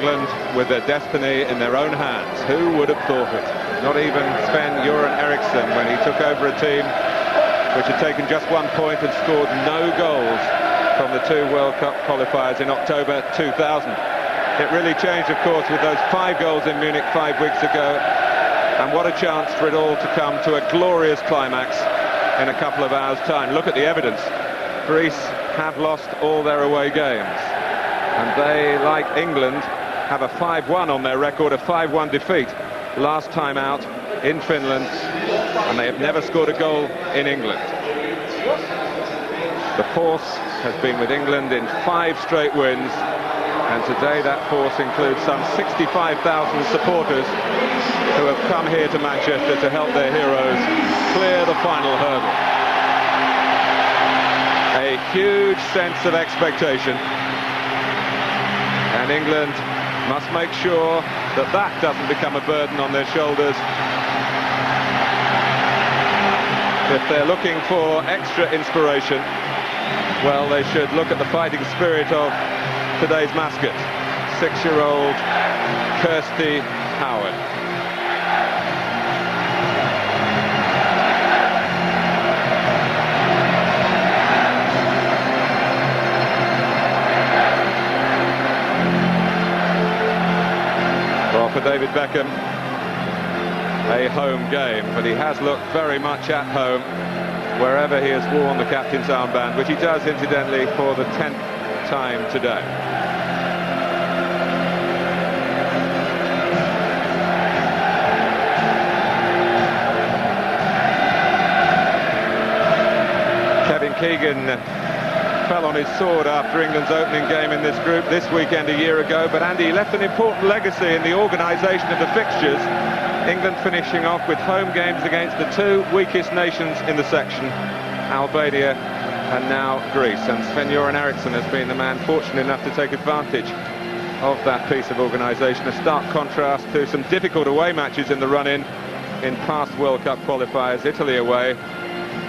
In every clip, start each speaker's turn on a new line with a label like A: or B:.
A: England with their destiny in their own hands. Who would have thought it? Not even Sven-Göran Eriksson, when he took over a team which had taken just 1 point and scored no goals from the 2 World Cup qualifiers in October 2000. It really changed, of course, with those 5 goals in Munich 5 weeks ago. And what a chance for it all to come to a glorious climax in a couple of hours' time. Look at the evidence. Greece have lost all their away games. And they, like England, have a 5-1 on their record, a 5-1 defeat last time out in Finland. And they have never scored a goal in England. The force has been with England in 5 straight wins. And today that force includes some 65,000 supporters who have come here to Manchester to help their heroes clear the final hurdle. A huge sense of expectation. And England must make sure that that doesn't become a burden on their shoulders. If they're looking for extra inspiration, well, they should look at the fighting spirit of today's mascot, 6-year-old Kirsty Howard. Well, for David Beckham, a home game, but he has looked very much at home wherever he has worn the captain's armband, which he does incidentally for the 10th time today. Kevin Keegan fell on his sword after England's opening game in this group this weekend a year ago, but Andy left an important legacy in the organisation of the fixtures. England finishing off with home games against the 2 weakest nations in the section, Albania and now Greece. And Sven-Göran Eriksson has been the man fortunate enough to take advantage of that piece of organisation. A stark contrast to some difficult away matches in the run-in in past World Cup qualifiers. Italy away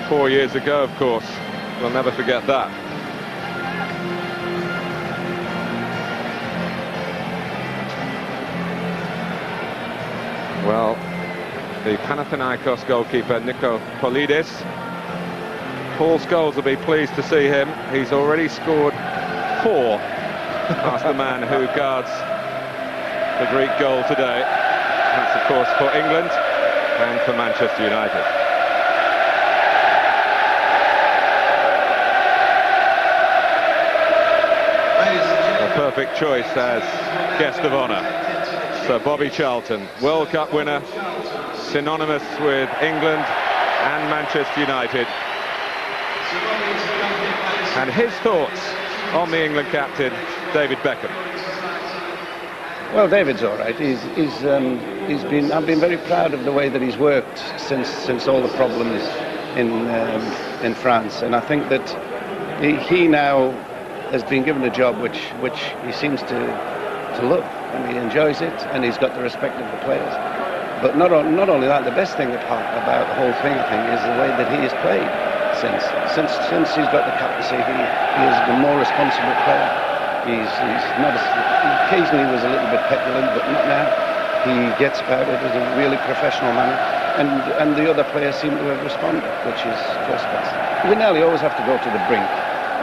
A: 4 years ago, of course. We'll never forget that. Well, the Panathinaikos goalkeeper Nikopolidas, Paul Scholes will be pleased to see him. He's already scored 4 past the man who guards the Greek goal today. That's, of course, for England and for Manchester United. A perfect choice as guest of honour. Sir Bobby Charlton, World Cup winner, synonymous with England and Manchester United. And his thoughts on the England captain, David Beckham.
B: Well, David's all right. I've been very proud of the way that he's worked since all the problems in France, and I think that he now has been given a job which he seems to love, and he enjoys it, and he's got the respect of the players. But not only that, the best thing about the whole thing, I think, is the way that he has played since he's got the captaincy. He is the more responsible player. He's not occasionally was a little bit petulant, but not now. He gets about it as a really professional manner, and the other players seem to have responded, which is first class. We nearly always have to go to the brink,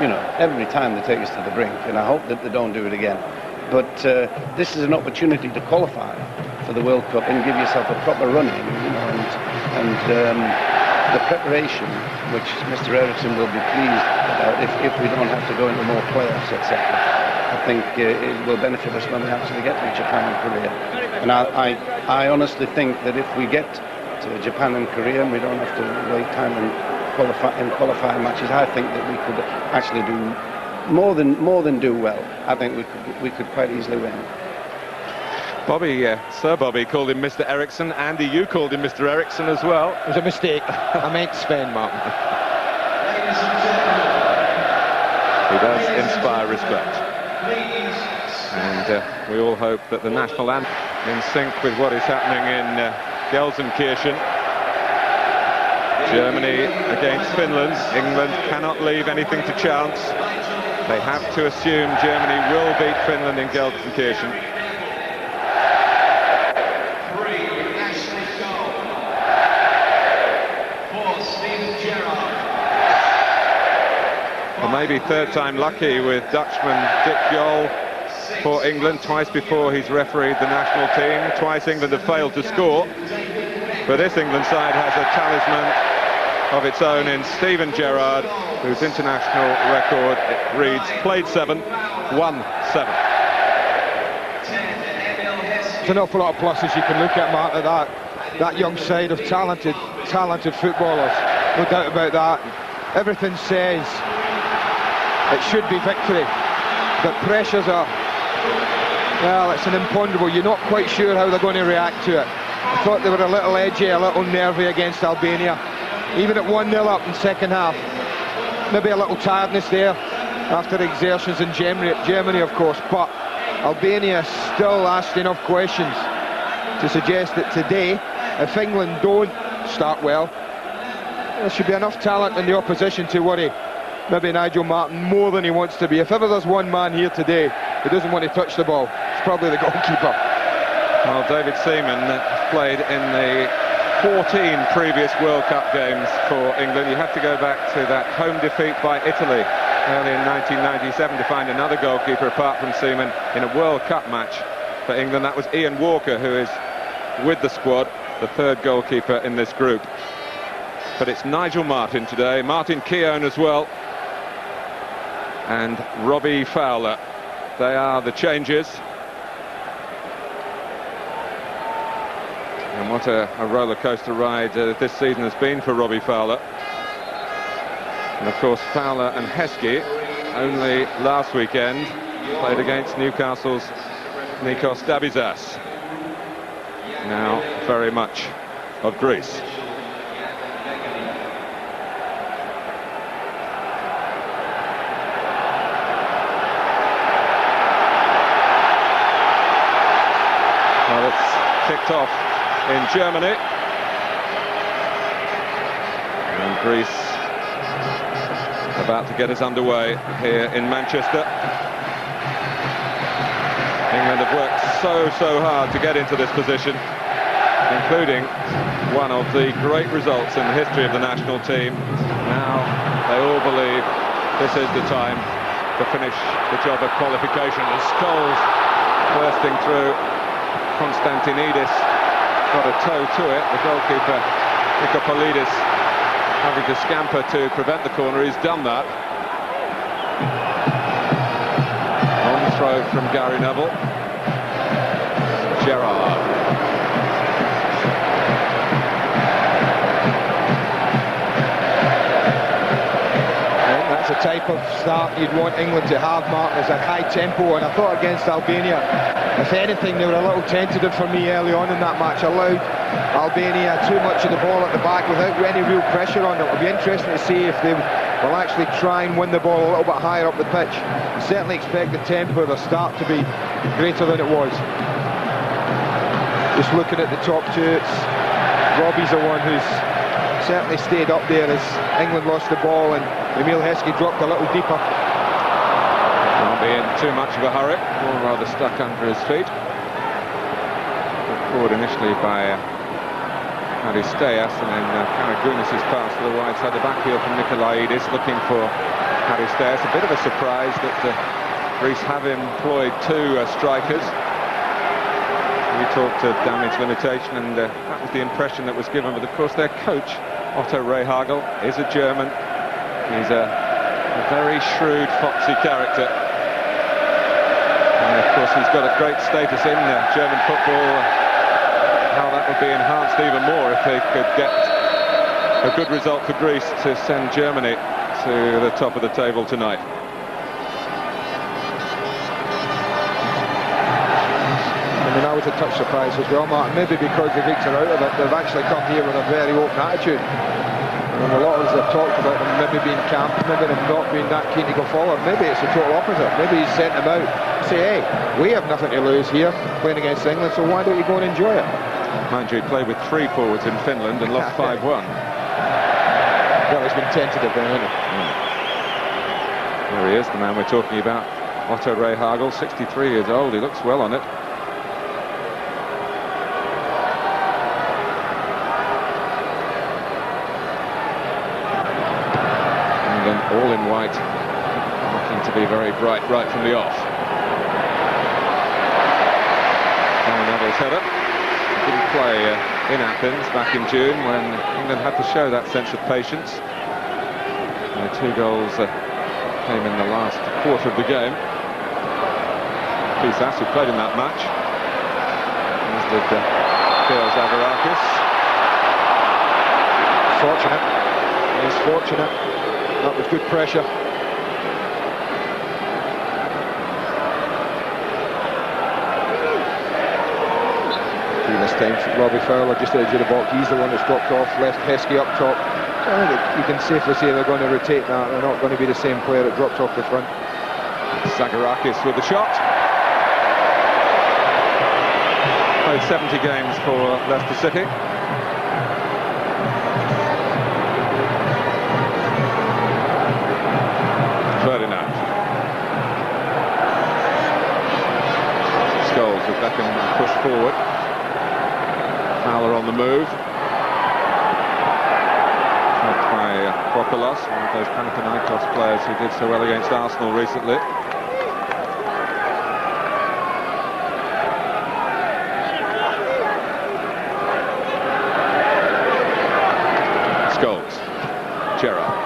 B: you know, every time they take us to the brink, and I hope that they don't do it again. But this is an opportunity to qualify for the World Cup and give yourself a proper run-in, you know, and the preparation, which Mr. Eriksson will be pleased about if we don't have to go into more playoffs, etc. I think it will benefit us when we actually get to Japan and Korea. And I honestly think that if we get to Japan and Korea and we don't have to wait time in qualifying matches, I think that we could actually do more than do well. I think we could quite easily win.
A: Bobby, Sir Bobby called him Mr. Eriksson. Andy, you called him Mr. Eriksson as well.
C: It was a mistake. I meant Sven, Martin.
A: He does inspire respect. And we all hope that the national anthem in sync with what is happening in Gelsenkirchen. Germany against Finland. England cannot leave anything to chance. They have to assume Germany will beat Finland in Gelsenkirchen. maybe third time lucky with Dutchman Dick Jol for England. Twice before he's refereed the national team. Twice England have failed to score. But this England side has a talisman of its own in Steven Gerrard, whose international record reads played 7, won 7.
C: There's an awful lot of pluses you can look at, Mark, at that young side of talented footballers. No doubt about that. Everything says it should be victory, but pressures are, well, it's an imponderable. You're not quite sure how they're going to react to it. I thought they were a little edgy, a little nervy against Albania. Even at 1-0 up in second half, maybe a little tiredness there after exertions in Germany, of course, but Albania still asked enough questions to suggest that today, if England don't start well, there should be enough talent in the opposition to worry maybe Nigel Martyn more than he wants to be. If ever there's one man here today who doesn't want to touch the ball, it's probably the goalkeeper.
A: Well, David Seaman played in the 14 previous World Cup games for England. You have to go back to that home defeat by Italy early in 1997 to find another goalkeeper apart from Seaman in a World Cup match for England. That was Ian Walker, who is with the squad, the third goalkeeper in this group. But it's Nigel Martyn today, Martin Keown as well, and Robbie Fowler. They are the changes. And what a roller coaster ride this season has been for Robbie Fowler. And of course Fowler and Heskey only last weekend played against Newcastle's Nikos Dabizas, now very much of Greece. Well, it's kicked off in Germany, and Greece about to get us underway here in Manchester. England have worked so hard to get into this position, including one of the great results in the history of the national team. Now they all believe this is the time to finish the job of qualification. And Scholes bursting through. Konstantinidas got a toe to it. The goalkeeper Nikopolidas having to scamper to prevent the corner. He's done that. On throw from Gary Neville. Gerrard.
C: That's the type of start you'd want England to have, Mark. There's a high tempo, and I thought against Albania, if anything, they were a little tentative for me early on in that match. Allowed Albania too much of the ball at the back without any real pressure on them. It'll be interesting to see if they will actually try and win the ball a little bit higher up the pitch. I certainly expect the tempo of the start to be greater than it was. Just looking at the top two, Robbie's the one who's certainly stayed up there as England lost the ball and Emile Heskey dropped a little deeper.
A: Won't be in too much of a hurry, or rather stuck under his feet. Put forward initially by Charisteas, and then Karagounis' pass to the wide side, the backfield from Nikolaidis looking for Charisteas. A bit of a surprise that Greece have employed two strikers. We talked to damage limitation, and that was the impression that was given. But of course their coach, Otto Rehhagel, is a German. He's a very shrewd, foxy character. And of course he's got a great status in German football. How that would be enhanced even more if they could get a good result for Greece to send Germany to the top of the table tonight.
C: I mean, I was a touch surprised as well, Martin. Maybe because the Greeks are out of it, they've actually come here with a very open attitude. And a lot of us have talked about them maybe being camped, maybe them not being that keen to go forward. Maybe it's the total opposite. Maybe he's sent them out to say, hey, we have nothing to lose here playing against England, so why don't you go and enjoy it?
A: Mind you, he played with three forwards in Finland and lost 5-1.
C: Well, he's been tentative then, hasn't he?
A: There he is, the man we're talking about, Otto Rehhagel, 63 years old. He looks well on it. All in white to be very bright right from the off. Neville's header. Didn't play in Athens back in June when England had to show that sense of patience. 2 goals came in the last quarter of the game. Fyssas, who played in that match, as did Theo Zagorakis.
C: Fortunate. He's fortunate. That was good pressure. This time Robbie Fowler just edge of the box. He's the one that's dropped off, left Heskey up top. So I think you can safely say they're going to rotate that. They're not going to be the same player that dropped off the front.
A: Zagorakis with the shot. Played 70 games for Leicester City. Ferdinand. Scholes with Beckham pushed forward. Fowler on the move. Helped by Vokolos, one of those Panagiotis players who did so well against Arsenal recently. Scholes. Gerrard.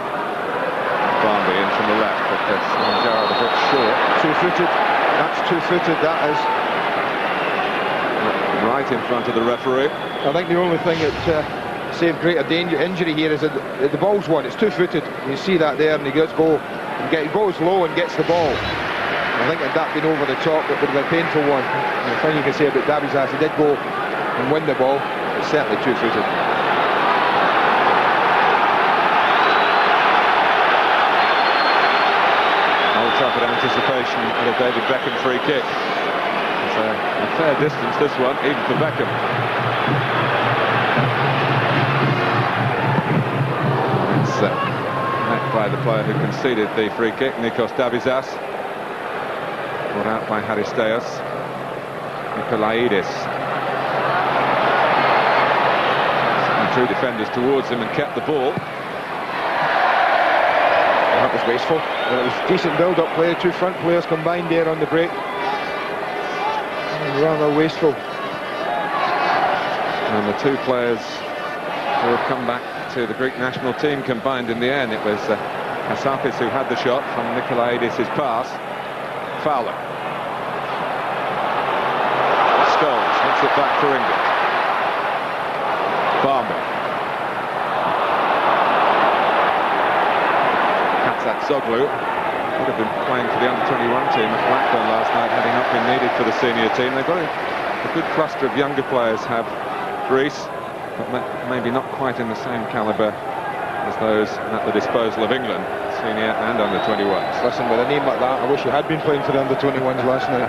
A: Barnby in from the left, but that's Gerrard a bit short.
C: Two-footed. That's two-footed, that is.
A: Right in front of the referee.
C: I think the only thing that saved greater danger injury here is that the ball's won. It's two-footed. You see that there, and he goes low and gets the ball. I think had that been over the top, it would have been a painful one. And the thing you can say about Dabizas, he did go and win the ball. It's certainly two-footed.
A: Old Trafford anticipation at a David Beckham free kick. It's a fair distance, this one, even for Beckham. It's met by the player who conceded the free kick, Nikos Dabizas. Brought out by Charisteas. Nikolaidis. Two defenders towards him and kept the ball.
C: That was wasteful. Well, it was decent build-up play. 2 front players combined there on the break. Rather wasteful.
A: And the 2 players who have come back to the Greek national team combined in the end. It was Kasapis who had the shot from Nikolaidis' pass. Fowler. Scholes hits it back for England. Barnby. Patsatzoglou would have been playing for the under-21 team at Blackburn last night, having not been needed for the senior team. They've got a good cluster of younger players, have Greece, but maybe not quite in the same calibre as those at the disposal of England, senior and under-21s.
C: Listen, with a name like that, I wish you had been playing for the under-21s last night.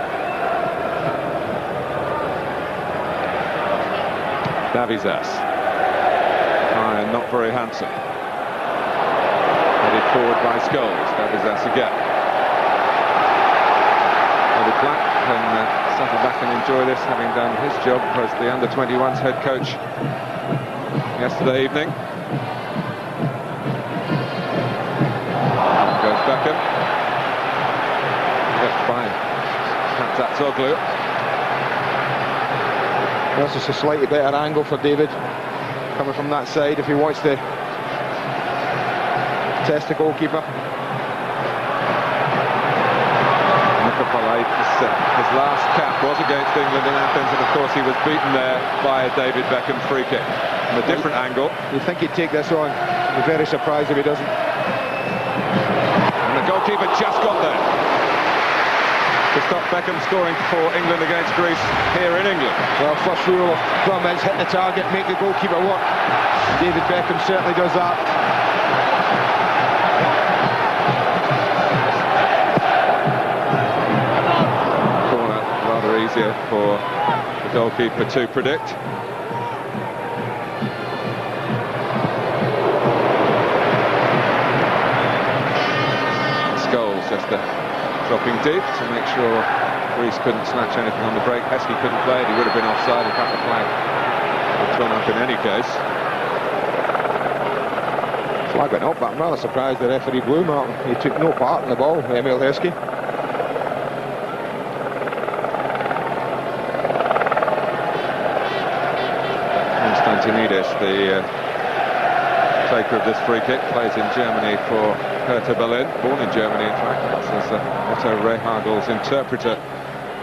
A: Dabizas. High and not very handsome. Headed forward by Scholes. Dabizas again. David Black can settle back and enjoy this, having done his job as the under-21s head coach yesterday evening. Goes Beckham. Left by Patsatzoglou.
C: That's just a slightly better angle for David, coming from that side if he wants to test the goalkeeper.
A: Nikopolidas, his last cap was against England in Athens, and of course he was beaten there by a David Beckham free kick. From a different angle.
C: You think he'd take this on? I'd be very surprised if he doesn't.
A: And the goalkeeper just got there to stop Beckham scoring for England against Greece here in England.
C: Well, first rule of thumb is hit the target, make the goalkeeper work. David Beckham certainly does that.
A: Corner rather easier for the goalkeeper to predict. Scholes just dropping deep to make sure Greece couldn't snatch anything on the break. Heskey couldn't play it, he would have been offside. In fact, the flag would turn up in any case. So
C: Flag went up, but I'm rather surprised the referee blew, Martin. He took no part in the ball, Emile Heskey.
A: Konstantinidas, the taker of this free kick, plays in Germany for Hertha Berlin, born in Germany in fact. That's Otto Rehagel's interpreter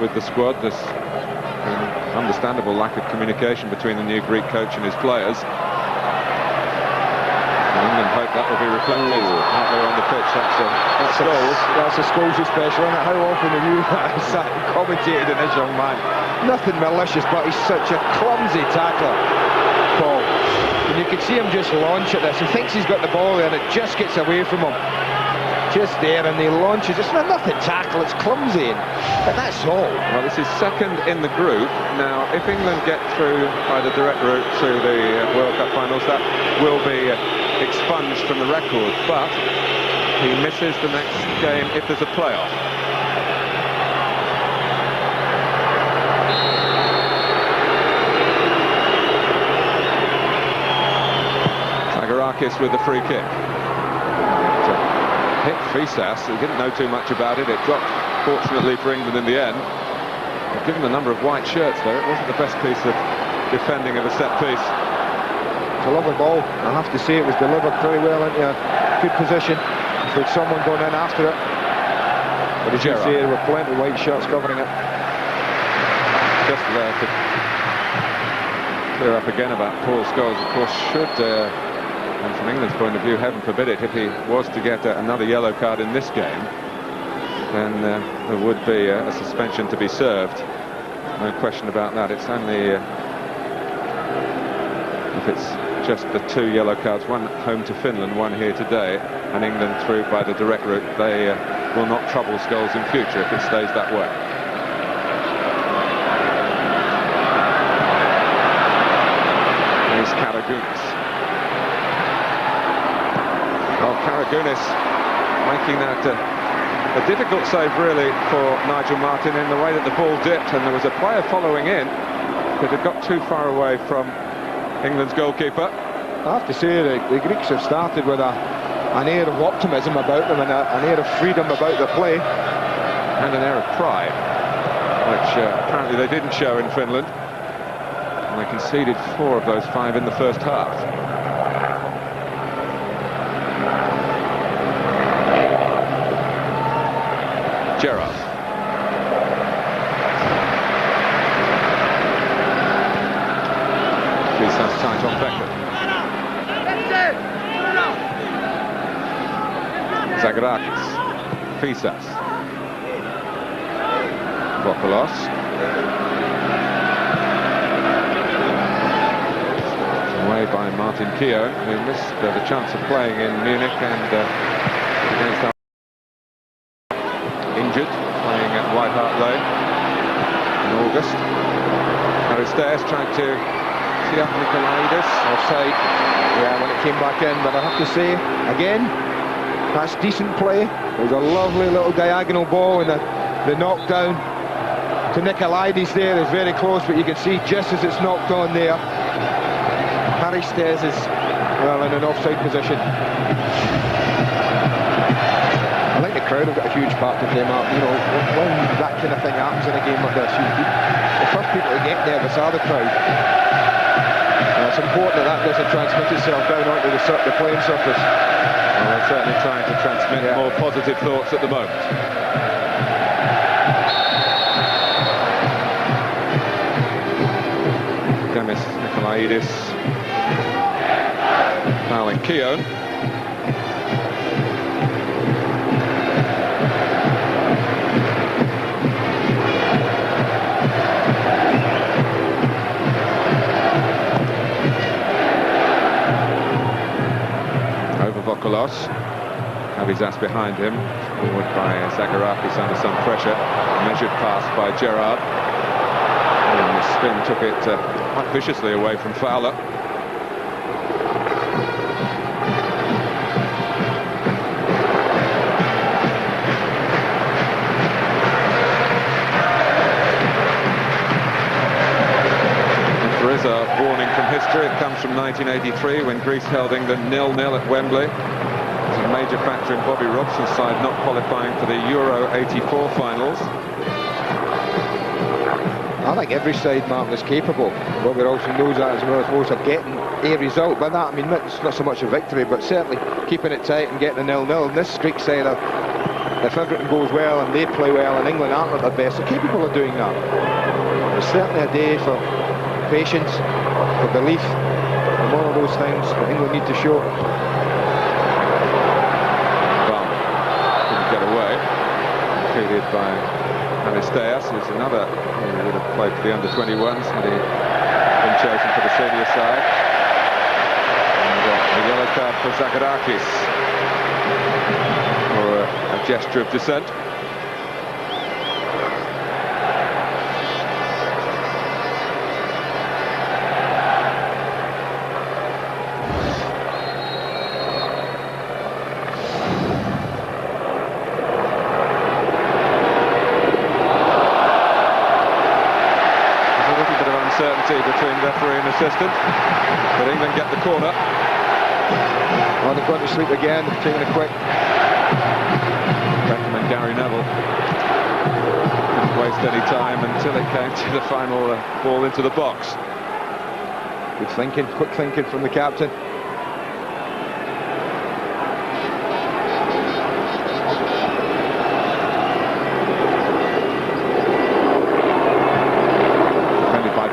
A: with the squad. There's an understandable lack of communication between the new Greek coach and his players. And hope that will be reflected out there on the pitch.
C: That's a Scholes special, isn't it? How often have you sat and commentated on this young man? Nothing malicious, but he's such a clumsy tackler, Paul. And you can see him just launch at this. He thinks he's got the ball there and it just gets away from him. Just there, and he launches. It's nothing tackle, it's clumsy. But that's all.
A: Well, this is second in the group. Now, if England get through by the direct route to the World Cup finals, that will be expunged from the record. But he misses the next game if there's a playoff. Zagorakis with the free kick. Hit Fyssas. He didn't know too much about it. It dropped, fortunately for England in the end. But given the number of white shirts there, it wasn't the best piece of defending of a set piece.
C: It's a lovely ball. I have to say it was delivered very well into a good position. With someone going in after it. But as you say, there were plenty of white shirts covering it.
A: Just there to clear up again about Paul Scholes. Of course, should... and from England's point of view, heaven forbid it, if he was to get another yellow card in this game, then there would be a suspension to be served. No question about that. It's only if it's just the 2 yellow cards, one home to Finland, one here today, and England through by the direct route, they will not trouble Scholes in future if it stays that way. Here's Karagounis. Well, Karagounis making that a difficult save really for Nigel Martyn in the way that the ball dipped, and there was a player following in that had got too far away from England's goalkeeper.
C: I have to say the Greeks have started with an air of optimism about them and an air of freedom about the play.
A: And an air of pride, which apparently they didn't show in Finland. And they conceded 4 of those 5 in the first half. Gerrard. Fyssas tight on Beckham. Zagorakis. Fyssas. Vokolos. Away by Martin Keown, who missed the chance of playing in Munich and against injured, playing at White Hart Lane in August. Charisteas tried to see up Nikolaidis.
C: Offside, yeah, when it came back in, but I have to say, again, that's decent play. There's a lovely little diagonal ball, and the knockdown to Nikolaidis there is very close, but you can see just as it's knocked on there, Charisteas is, well, in an offside position. I think the crowd have got a huge part to play, Mark. You know, when that kind of thing happens in a game like this, the first people to get nervous are the crowd. It's important that doesn't transmit itself down onto the playing surface.
A: Well, they're certainly trying to transmit more positive thoughts at the moment. Demis Nikolaidis fouling Keown. Vokolos. Dabizas behind him, forward by Zagorakis under some pressure. Measured pass by Gerrard. And the spin took it quite viciously away from Fowler. If there is a warning from history, comes from 1983 when Greece held England 0-0 at Wembley. It's a major factor in Bobby Robson's side not qualifying for the Euro 84 finals.
C: I think every side, Martin, is capable. Bobby Robson knows that as well as most, of getting a result. By that, I mean, it's not so much a victory, but certainly keeping it tight and getting a 0-0. And this Greek side, if everything goes well and they play well and England aren't at their best, they're capable of doing that. It's certainly a day for patience, for belief, and all of those things that England need to show.
A: Well, couldn't get away. Defeated by Charisteas, who's another who would have played for the under-21s had he been chosen for the senior side. And the yellow card for Zagorakis for a gesture of dissent. Between referee and assistant, but England get the corner.
C: Well, they've gone to sleep again, they've taken a quick.
A: Beckham and Gary Neville didn't waste any time until it came to the final ball into the box.
C: Good thinking, quick thinking from the captain.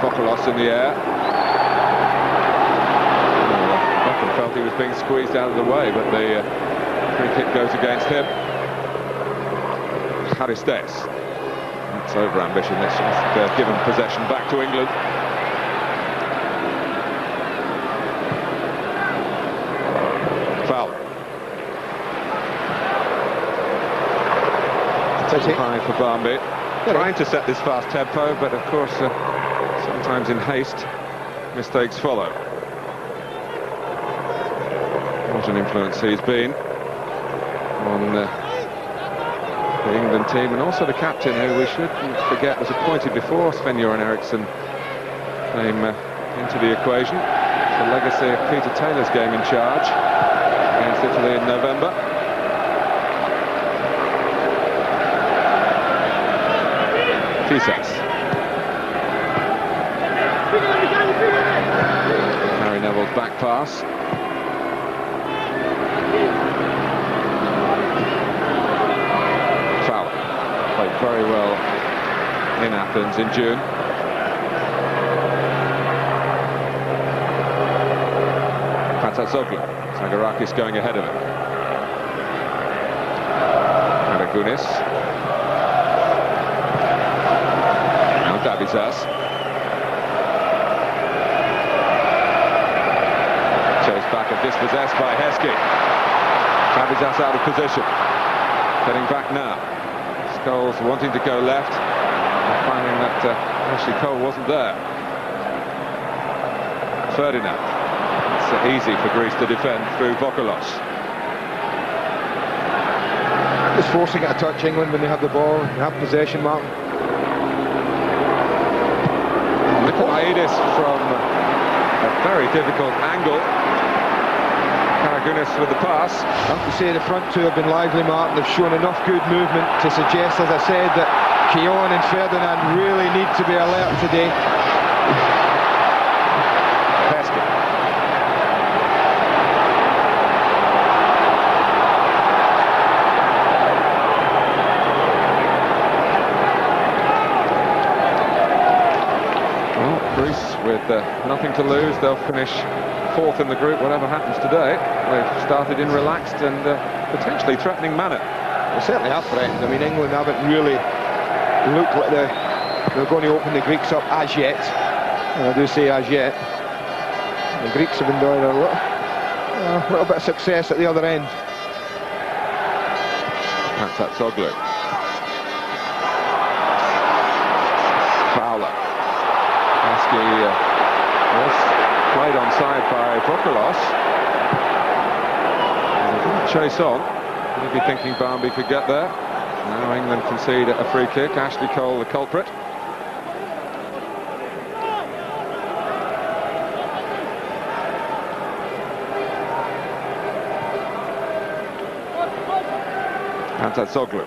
A: Vokolos in the air. Beckham felt he was being squeezed out of the way, but the free kick goes against him. Charisteas. That's over-ambition. Let's just give him possession back to England. Foul. Too high for Barmby. Trying to set this fast tempo, but of course sometimes in haste mistakes follow. What an influence he's been on the England team, and also the captain, who we shouldn't forget was appointed before Sven-Göran Eriksson came into the equation. The legacy of Peter Taylor's game in charge against Italy in November. Fyssas. Harry Neville's back pass. Fowler played very well in Athens in June. Patsatzoglou. Zagorakis going ahead of him. Karagounis. Now Dabizas. Chased back and dispossessed by Heskey. Dabizas out of position. Getting back now. Scholes wanting to go left, and finding that Ashley Cole wasn't there. Ferdinand. It's easy for Greece to defend through Vokolos.
C: Just forcing it a touch, England, when they have the ball and have possession, Martin.
A: Nikolaidis from a very difficult angle. Karagounis with the pass.
C: I have to say the front two have been lively, Martin. They've shown enough good movement to suggest, as I said, that Keown and Ferdinand really need to be alert today.
A: Heskey. Well, Greece with nothing to lose, they'll finish fourth in the group, whatever happens today. They've started in relaxed and potentially threatening manner.
C: They certainly have threatened. I mean, England haven't really looked like they're going to open the Greeks up as yet. And I do say as yet. The Greeks have enjoyed a little bit of success at the other end.
A: Patsatzoglou. Fowler. Heskey was played onside by Vokolos. Chase on. Maybe thinking Barmby could get there. Now England concede a free kick. Ashley Cole the culprit. Patsatzoglou.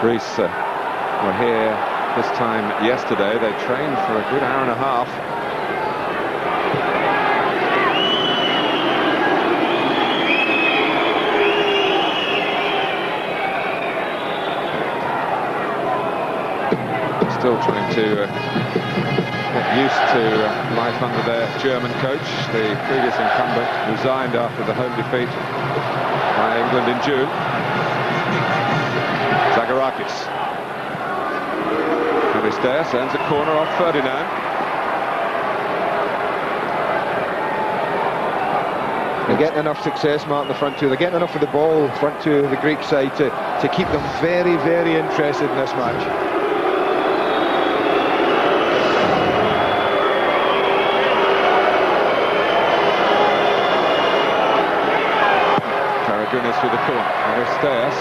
A: Greece were here this time yesterday. They trained for a good hour and a half. Still trying to get used to life under their German coach. The previous incumbent resigned after the home defeat by England in June. Zagorakis. Charisteas sends a corner off Ferdinand.
C: They're getting enough success, Mark, in the front two. They're getting enough of the ball, front two of the Greek side, to keep them very, very interested in this match.
A: Karagounis with the corner. Charisteas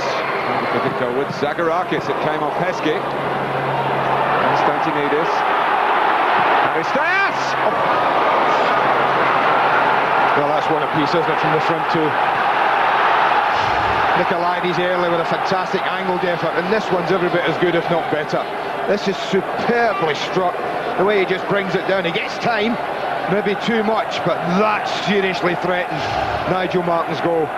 A: trying to pick it goalwards. Zagorakis, it came off Heskey. Konstantinidas. Charisteas! Oh.
C: Well, that's one apiece, isn't it, from the front two? Nikolaidis early with a fantastic angled effort, and this one's every bit as good, if not better. This is superbly struck. The way he just brings it down. He gets time, maybe too much, but that seriously threatened Nigel Martyn's goal.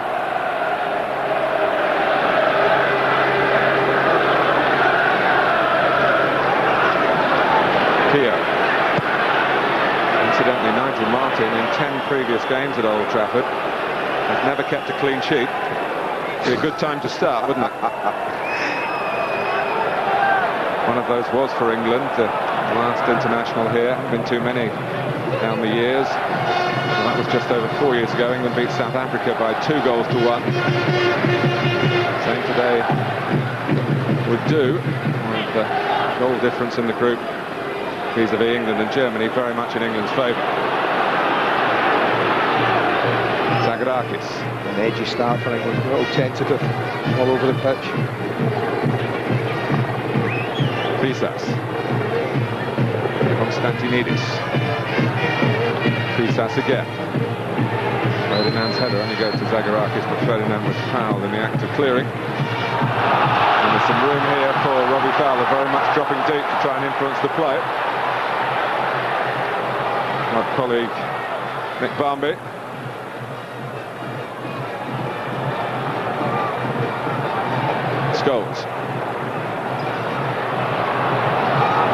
A: Keown. Incidentally, Nigel Martyn, in 10 previous games at Old Trafford, has never kept a clean sheet. Be a good time to start, wouldn't it? One of those was for England, the last international here. Been too many down the years. Well, that was just over 4 years ago. England beat South Africa by 2-1. Same today would do, with the goal difference in the group vis-a-vis England and Germany very much in England's favour. Zagorakis.
C: An edgy start for England, a little tentative all over the pitch.
A: Fyssas. Konstantinidas. Fyssas again. Ferdinand's header only goes to Zagorakis, but Ferdinand was fouled in the act of clearing. And there's some room here for Robbie Fowler, very much dropping deep to try and influence the play. My colleague Nick Barmby. Goals.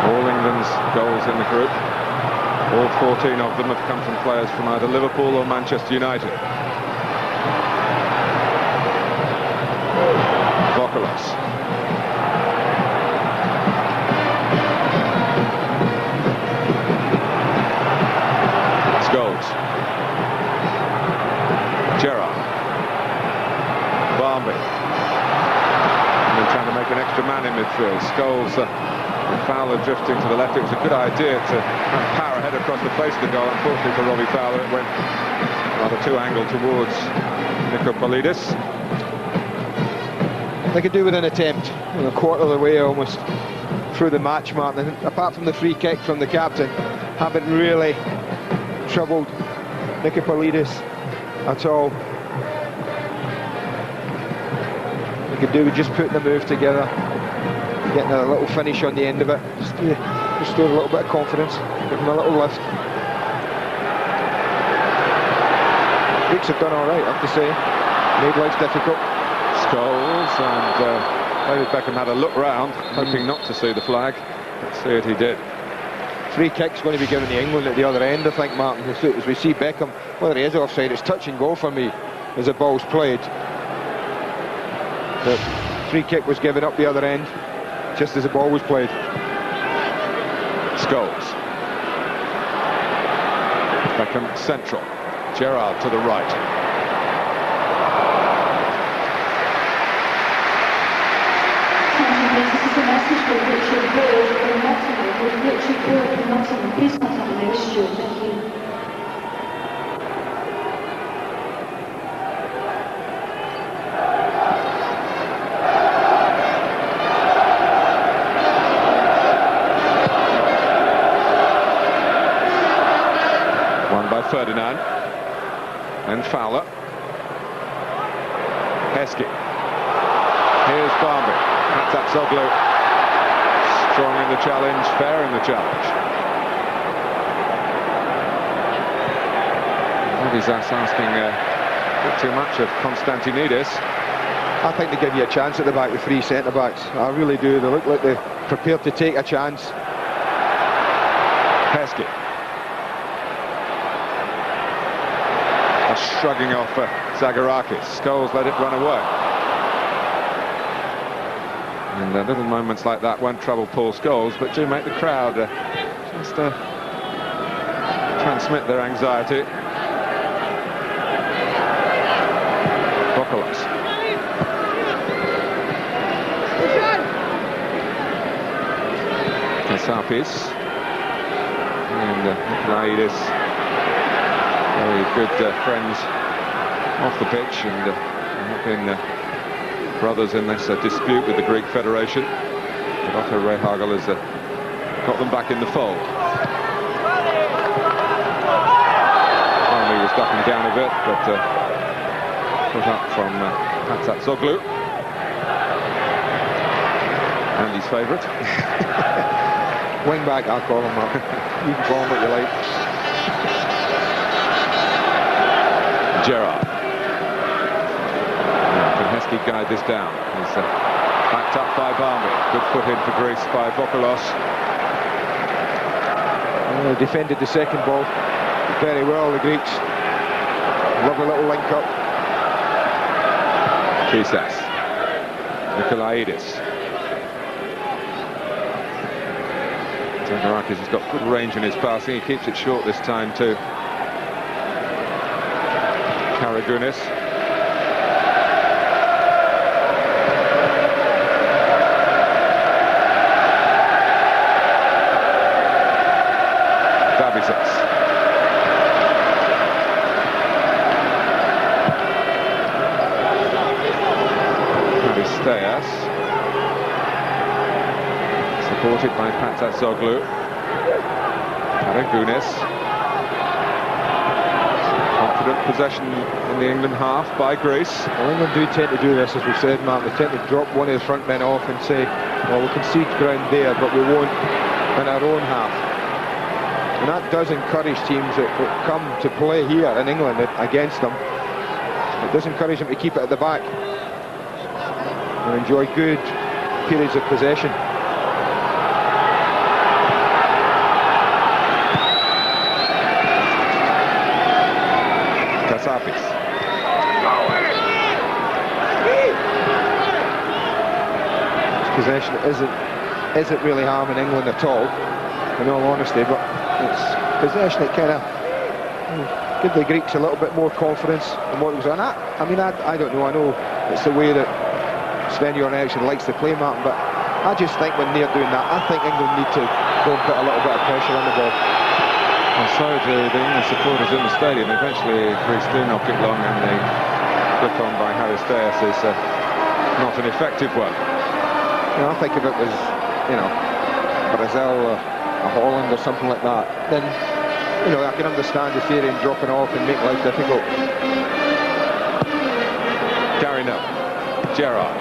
A: All England's goals in the group, all 14 of them have come from players from either Liverpool or Manchester United. Vokolos. Goals. Gerrard. Barmby. Trying to make an extra man in midfield. Scholes and Fowler drifting to the left. It was a good idea to power ahead across the face of the goal. Unfortunately for Robbie Fowler, it went rather too angled towards Nikopolidas.
C: They could do with an attempt, a quarter of the way almost through the match, Martin. Apart from the free kick from the captain, haven't really troubled Nikopolidas at all. They could do with just putting the move together, getting a little finish on the end of it, just to restore a little bit of confidence, give them a little lift. Greeks have done all right, I have to say. Made life difficult.
A: Scholes and David Beckham had a look round, hoping not to see the flag, but see it he did.
C: Free kick's going to be given to England at the other end, I think, Martin. As we see Beckham, whether he is offside, it's touch and go for me as the ball's played. The free kick was given up the other end just as the ball was played.
A: Scholes. Beckham central. Gerrard to the right.
D: This is a message for Richard Bird from Nottingham. With Richard Bird from Nottingham, please contact the nearest steward. Thank you.
A: Ferdinand. And Fowler. Heskey. Here's Barmby. Patsatzoglou. Strong in the challenge, fair in the challenge. Dabizas asking a bit too much of Konstantinidas.
C: I think they give you a chance at the back with 3 centre-backs. I really do. They look like they're prepared to take a chance.
A: Heskey. A shrugging off Zagorakis. Scholes let it run away. And little moments like that won't trouble Paul Scholes, but do make the crowd just transmit their anxiety. Vokolos. Kasapis. And Nikolaidis. Very good friends off the pitch, and have been brothers in this dispute with the Greek Federation. But Otto Rehagel has got them back in the fold. Finally was ducking down a bit, but put up from Patsatzoglou. Andy's favourite.
C: Wing back, I'll call him up. You can call him what you like.
A: Gerrard. Can Heskey guide this down? He's backed up by Barmby. Good foot in for Greece by Vokolos.
C: Defended the second ball very well, the Greeks. Lovely little link up.
A: Fyssas. Nikolaidis. Zagorakis has got good range in his passing. He keeps it short this time too. Karagounis. Dabizas. Charisteas. Supported by Patsatzoglou. Karagounis. Confident possession in the England half by Greece.
C: Well, England do tend to do this, as we've said, Mark. They tend to drop one of the front men off and say, well, we concede ground there, but we won't in our own half. And that does encourage teams that come to play here in England against them. It does encourage them to keep it at the back and enjoy good periods of possession.
A: Kasapis.
C: Possession isn't really harming England at all, in all honesty, but it's possession that kind of give the Greeks a little bit more confidence in what was on. I don't know. I know it's the way that Sven-Göran Eriksson likes to play, Martin, but I just think when they're doing that, I think England need to go and put a little bit of pressure on the ball.
A: And so do the English supporters in the stadium. Eventually Greece do knock it long, and the flick on by Charisteas is not an effective one.
C: I think if it was, Brazil or Holland or something like that, then, I can understand the theory in dropping off and make life difficult.
A: Gary Neville. Gerrard.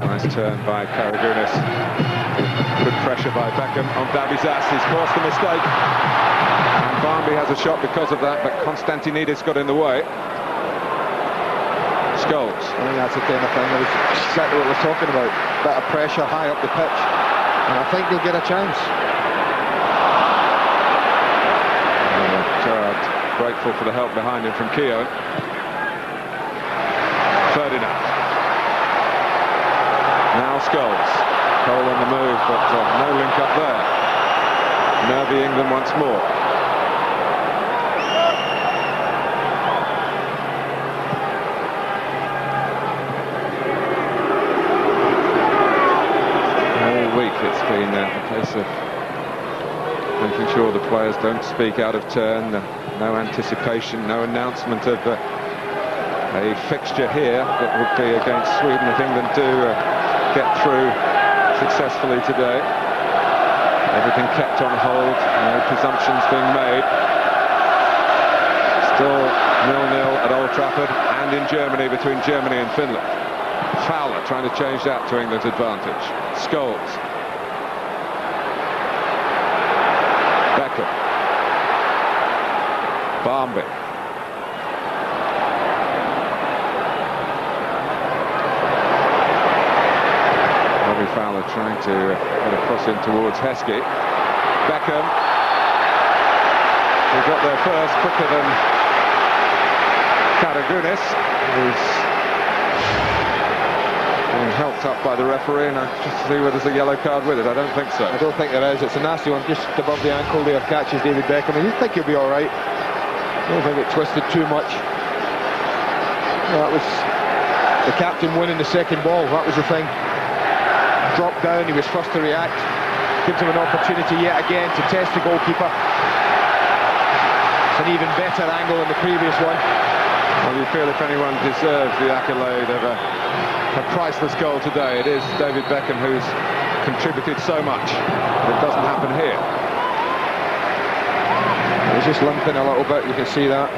A: Nice turn by Karagounis. Good pressure by Beckham on Dabizas. He's forced a mistake. And Barmby has a shot because of that, but Konstantinidas got in the way. Scholes.
C: I think that's the kind of thing that was exactly what we're talking about. Bit of pressure high up the pitch, and I think they'll get a chance.
A: Gerrard grateful for the help behind him from Keown. Ferdinand. Now Scholes. Cole on the move, but no link up there. Nervy England once more. It's been a case of making sure the players don't speak out of turn, no anticipation, no announcement of a fixture here that would be against Sweden if England do get through successfully today. Everything kept on hold, no presumptions being made. Still 0-0 at Old Trafford and in Germany, between Germany and Finland. Fowler trying to change that to England's advantage. Scholes. Beckham. Barmby. Robbie Fowler trying to get a cross in towards Heskey. Beckham. He got there first, quicker than Karagounis, who's being helped up by the referee, and I just see whether there's a yellow card with it. I don't think so.
C: I don't think there is. It's a nasty one, just above the ankle there, catches David Beckham, and you think he'll be all right. I don't think it twisted too much. That was the captain winning the second ball. That was the thing. Dropped down, he was first to react. Gives him an opportunity yet again to test the goalkeeper. It's an even better angle than the previous one.
A: Well, you feel if anyone deserves the accolade of a priceless goal today, it is David Beckham, who's contributed so much. It doesn't happen here.
C: He's just limping a little bit, you can see that.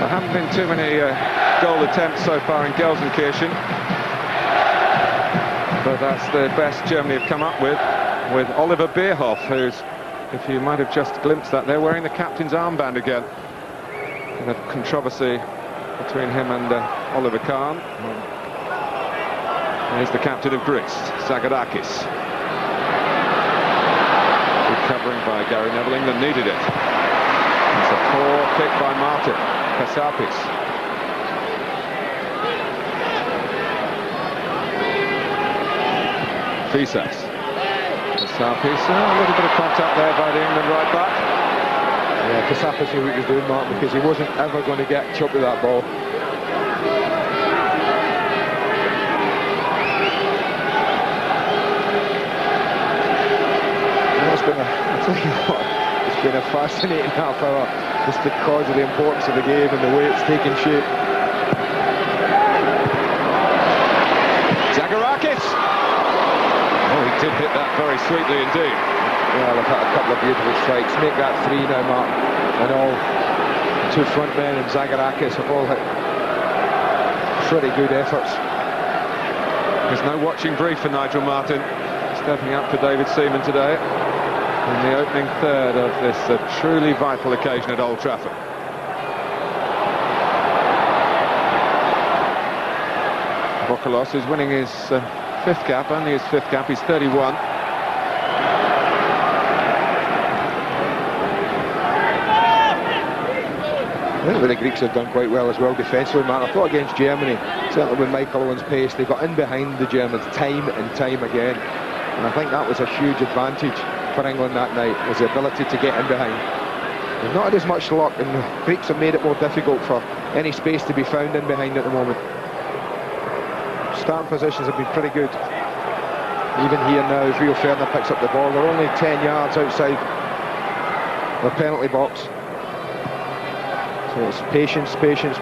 A: There haven't been too many goal attempts so far in Gelsenkirchen, but that's the best Germany have come up with Oliver Bierhoff, who's, if you might have just glimpsed that, they're wearing the captain's armband again. And a controversy between him and Oliver Kahn. Here's the captain of Greece, Zagorakis. Good covering by Gary Neville. England needed it. It's a poor kick by Martyn. Kasapis. Fyssas. Kasapis. A little bit of contact there by the England right back.
C: Yeah, Kasapis knew what he was doing, Mark, because he wasn't ever going to get chopped with that ball. It's been a fascinating half hour, just because of the importance of the game and the way it's taking shape.
A: Zagorakis! Oh, he did hit that very sweetly indeed.
C: Yeah, they've had a couple of beautiful strikes. Make that 3 now, Mark. And all two front men and Zagorakis have all hit pretty good efforts.
A: There's no watching brief for Nigel Martyn, stepping up for David Seaman today in the opening third of this truly vital occasion at Old Trafford. Vokolos is winning his 5th cap, only his 5th cap. He's 31.
C: I think the Greeks have done quite well as well defensively, Mark. I thought against Germany, certainly with Michael Owen's pace, they got in behind the Germans time and time again. And I think that was a huge advantage for England that night, was the ability to get in behind. They've not had as much luck, and the Greeks have made it more difficult for any space to be found in behind at the moment. Starting positions have been pretty good. Even here now, as Rio Ferdinand picks up the ball, they're only 10 yards outside the penalty box. So it's patience,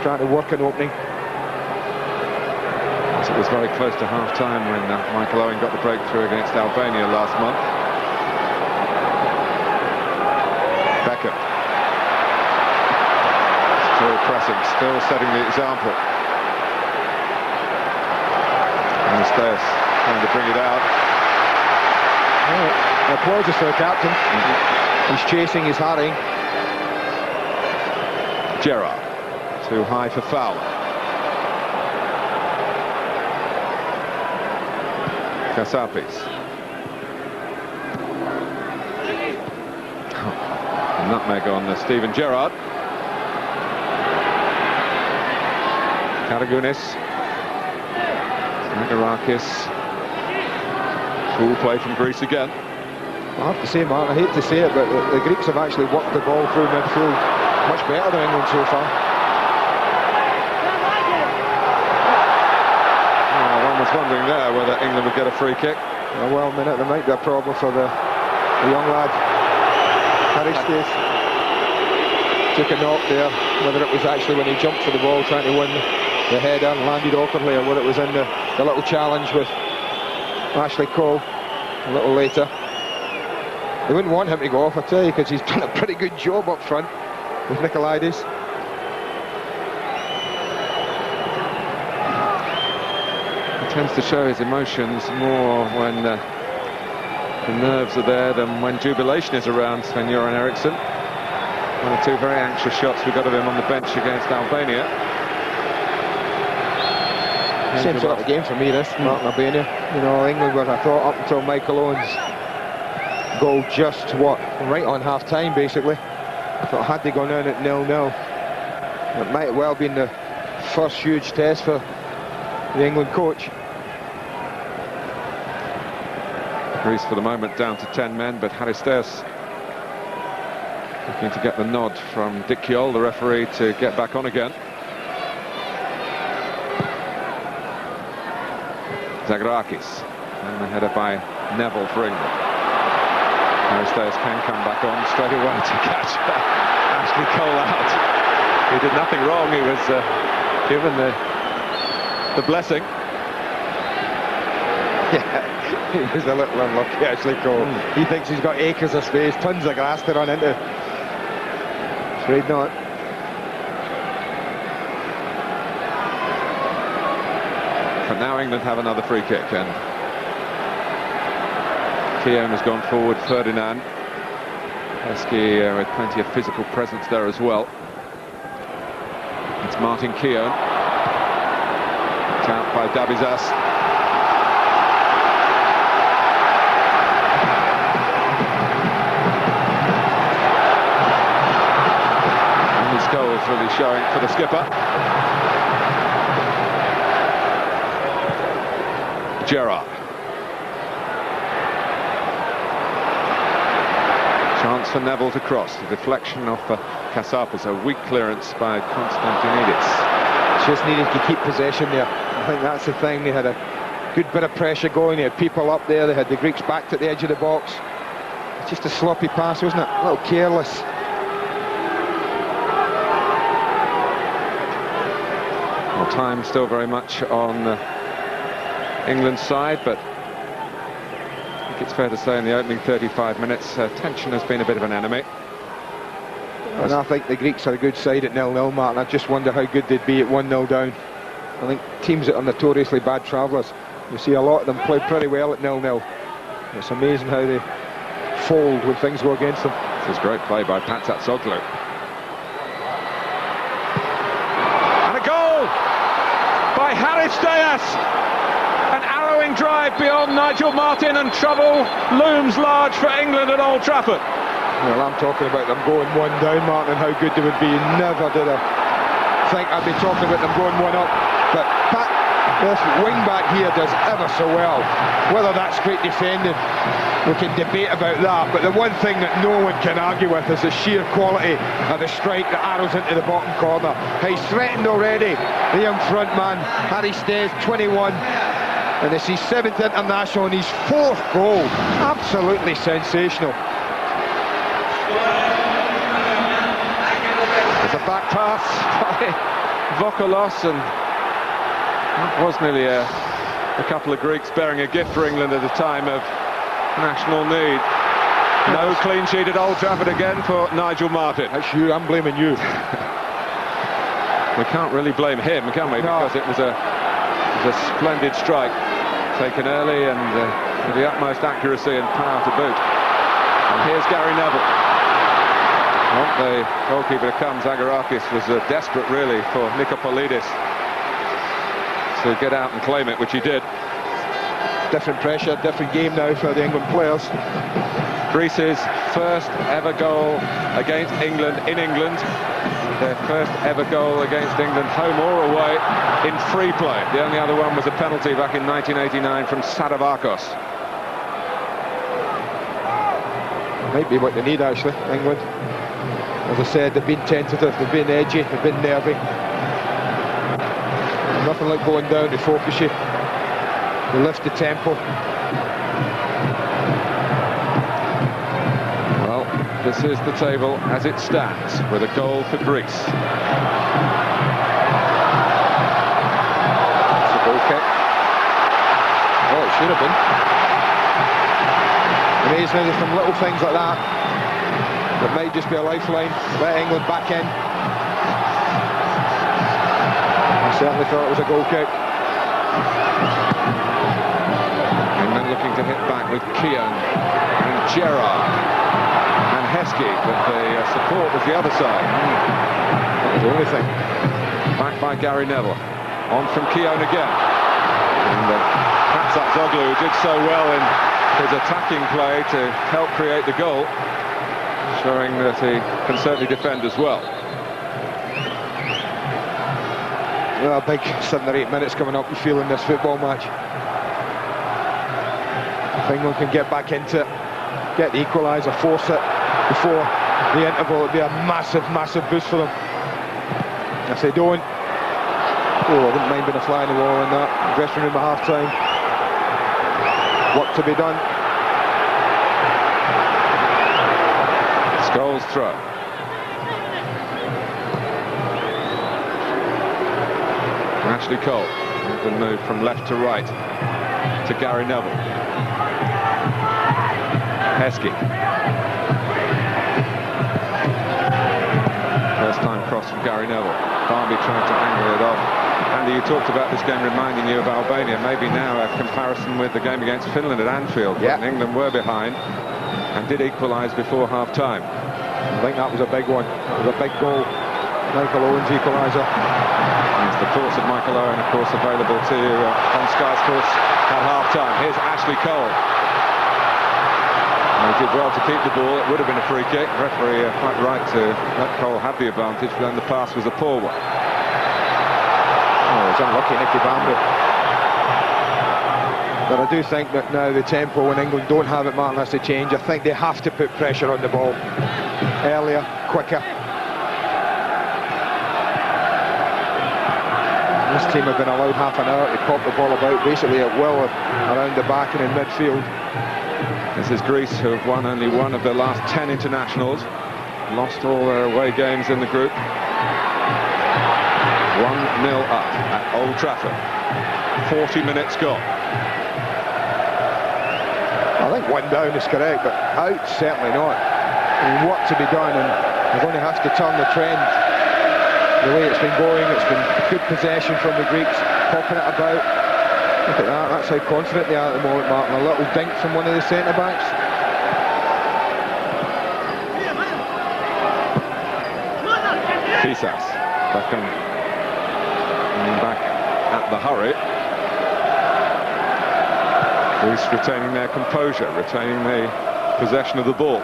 C: trying to work an opening.
A: It was very close to half-time when Michael Owen got the breakthrough against Albania last month. Beckham. Still pressing, still setting the example. And Stellos trying to bring it out.
C: Oh, applause for the captain. He's chasing, he's hurrying.
A: Gerrard, too high for Fowler. Kasapis. Nutmeg on Steven Gerrard. Karagounis. Zagorakis. Cool play from Greece again.
C: I have to say, Mark, I hate to say it, but the Greeks have actually worked the ball through midfield much better than England so far.
A: One was wondering there whether England would get a free kick.
C: Well, a minute, there might be a problem for the young lad. Charisteas took a knock there, whether it was actually when he jumped for the ball trying to win the header landed awkwardly, or whether it was in the little challenge with Ashley Cole a little later. They wouldn't want him to go off, I tell you, because he's done a pretty good job up front with Nikolaidis.
A: He tends to show his emotions more when the nerves are there than when jubilation is around. Sven-Göran Eriksson. One or two very anxious shots we got of him on the bench against Albania.
C: Same sort of game for me, this, Martin, Albania. You know, England was, I thought, up until Michael Owen's goal, just right on half-time, basically. I thought, had they gone down at 0-0, it might well have been the first huge test for the England coach.
A: Greece for the moment down to 10 men, but Charisteas looking to get the nod from Dick Keown, the referee, to get back on again. Zagorakis, and the header by Neville for England. Charisteas can come back on straight away to catch Ashley Cole out. He did nothing wrong, he was given the blessing.
C: Yeah, he was a little unlucky, Ashley Cole. He thinks he's got acres of space, tons of grass to run into. Afraid not.
A: But now England have another free kick, and Keown has gone forward, Ferdinand. Heskey with plenty of physical presence there as well. It's Martin Keown. It's out by Dabizas. And his goal's really showing for the skipper. Gerrard. Chance for Neville to cross. The deflection off Kasapis. A weak clearance by Konstantinidas.
C: Just needed to keep possession there. I think that's the thing. They had a good bit of pressure going. They had people up there. They had the Greeks backed at the edge of the box. It's just a sloppy pass, wasn't it? A little careless.
A: Well, time still very much on England's side, but I think it's fair to say in the opening 35 minutes tension has been a bit of an enemy.
C: And I think the Greeks are a good side at 0-0, Martin. I just wonder how good they'd be at 1-0 down. I think teams that are notoriously bad travellers, you see a lot of them play pretty well at 0-0. It's amazing how they fold when things go against them.
A: This is great play by Patsatzoglou. And a goal by Charisteas. An arrowing drive beyond Nigel Martyn, and trouble looms large for England at Old Trafford.
C: Well, I'm talking about them going 1 down, Martin, and how good they would be. Never did I think I'd be talking about them going 1 up. But this wing-back here does ever so well. Whether that's great defending, we can debate about that. But the one thing that no one can argue with is the sheer quality of the strike that arrows into the bottom corner. He's threatened already, the young front man, Charisteas, 21. And it's his 7th international and his 4th goal. Absolutely sensational.
A: There's a back pass by Vokolos, and that was nearly a couple of Greeks bearing a gift for England at a time of national need. No clean sheet at Old Trafford again for Nigel Martyn.
C: That's you, I'm blaming you.
A: We can't really blame him, can we?
C: No.
A: Because it was a splendid strike, taken early and with the utmost accuracy and power to boot. And here's Gary Neville. Well, the goalkeeper to come, Zagorakis, was desperate really for Nikopolidas to get out and claim it, which he did.
C: Different pressure, different game now for the England players.
A: Greece's first ever goal against England in England. Their first ever goal against England, home or away, in free play. The only other one was a penalty back in 1989 from Sadavakos.
C: Might be what they need, actually, England. As I said, they've been tentative, they've been edgy, they've been nervy. Nothing like going down to focus you. They lift the tempo.
A: Well, this is the table as it stands, with a goal for Greece.
C: should have been. Amazing, there's some little things like that that might just be a lifeline. Let England back in. I certainly thought it was a goal kick.
A: England looking to hit back with Keown and Gerrard and Heskey, but the support was the other side.
C: That was the only thing.
A: Back by Gary Neville. On from Keown again. And Patsatzoglou, who did so well in his attacking play to help create the goal, showing that he can certainly defend as well.
C: Well, a big 7 or 8 minutes coming up, you feel, in this football match. If England can get back into it, get the equaliser, force it before the interval, it'd be a massive, massive boost for them. If they don't, oh, I wouldn't mind being a fly in the wall in that dressing room at half-time. Work to be done.
A: Scholes throw. Ashley Cole, the move from left to right to Gary Neville. Heskey. First time cross from Gary Neville. Barmby trying to angle it off. Andy, you talked about this game reminding you of Albania. Maybe now a comparison with the game against Finland at Anfield, when England were behind and did equalise before half-time.
C: I think that was a big one. It was a big goal. Michael Owen's equaliser.
A: It's the thoughts of Michael Owen, of course, available to you on Sky's course at half-time. Here's Ashley Cole. And he did well to keep the ball. It would have been a free kick. The referee quite right to let Cole have the advantage, but then the pass was a poor one.
C: Oh, it's unlucky, Nicky Bambi. But I do think that now the tempo, when England don't have it, Martin, has to change. I think they have to put pressure on the ball earlier, quicker. This team have been allowed half an hour to pop the ball about, basically at will, around the back and in midfield.
A: This is Greece, who have won only one of their last 10 internationals. Lost all their away games in the group. 1-0 up at Old Trafford. 40 minutes gone.
C: I think 1 down is correct, but out, certainly not. I mean, work to be done, and they're going to have to turn the trend. The way it's been going, it's been good possession from the Greeks, popping it about. Look at that, that's how confident they are at the moment, Martin. A little dink from one of the centre-backs.
A: Fyssas, Beckham back at the hurry. Greece retaining their composure, retaining the possession of the ball.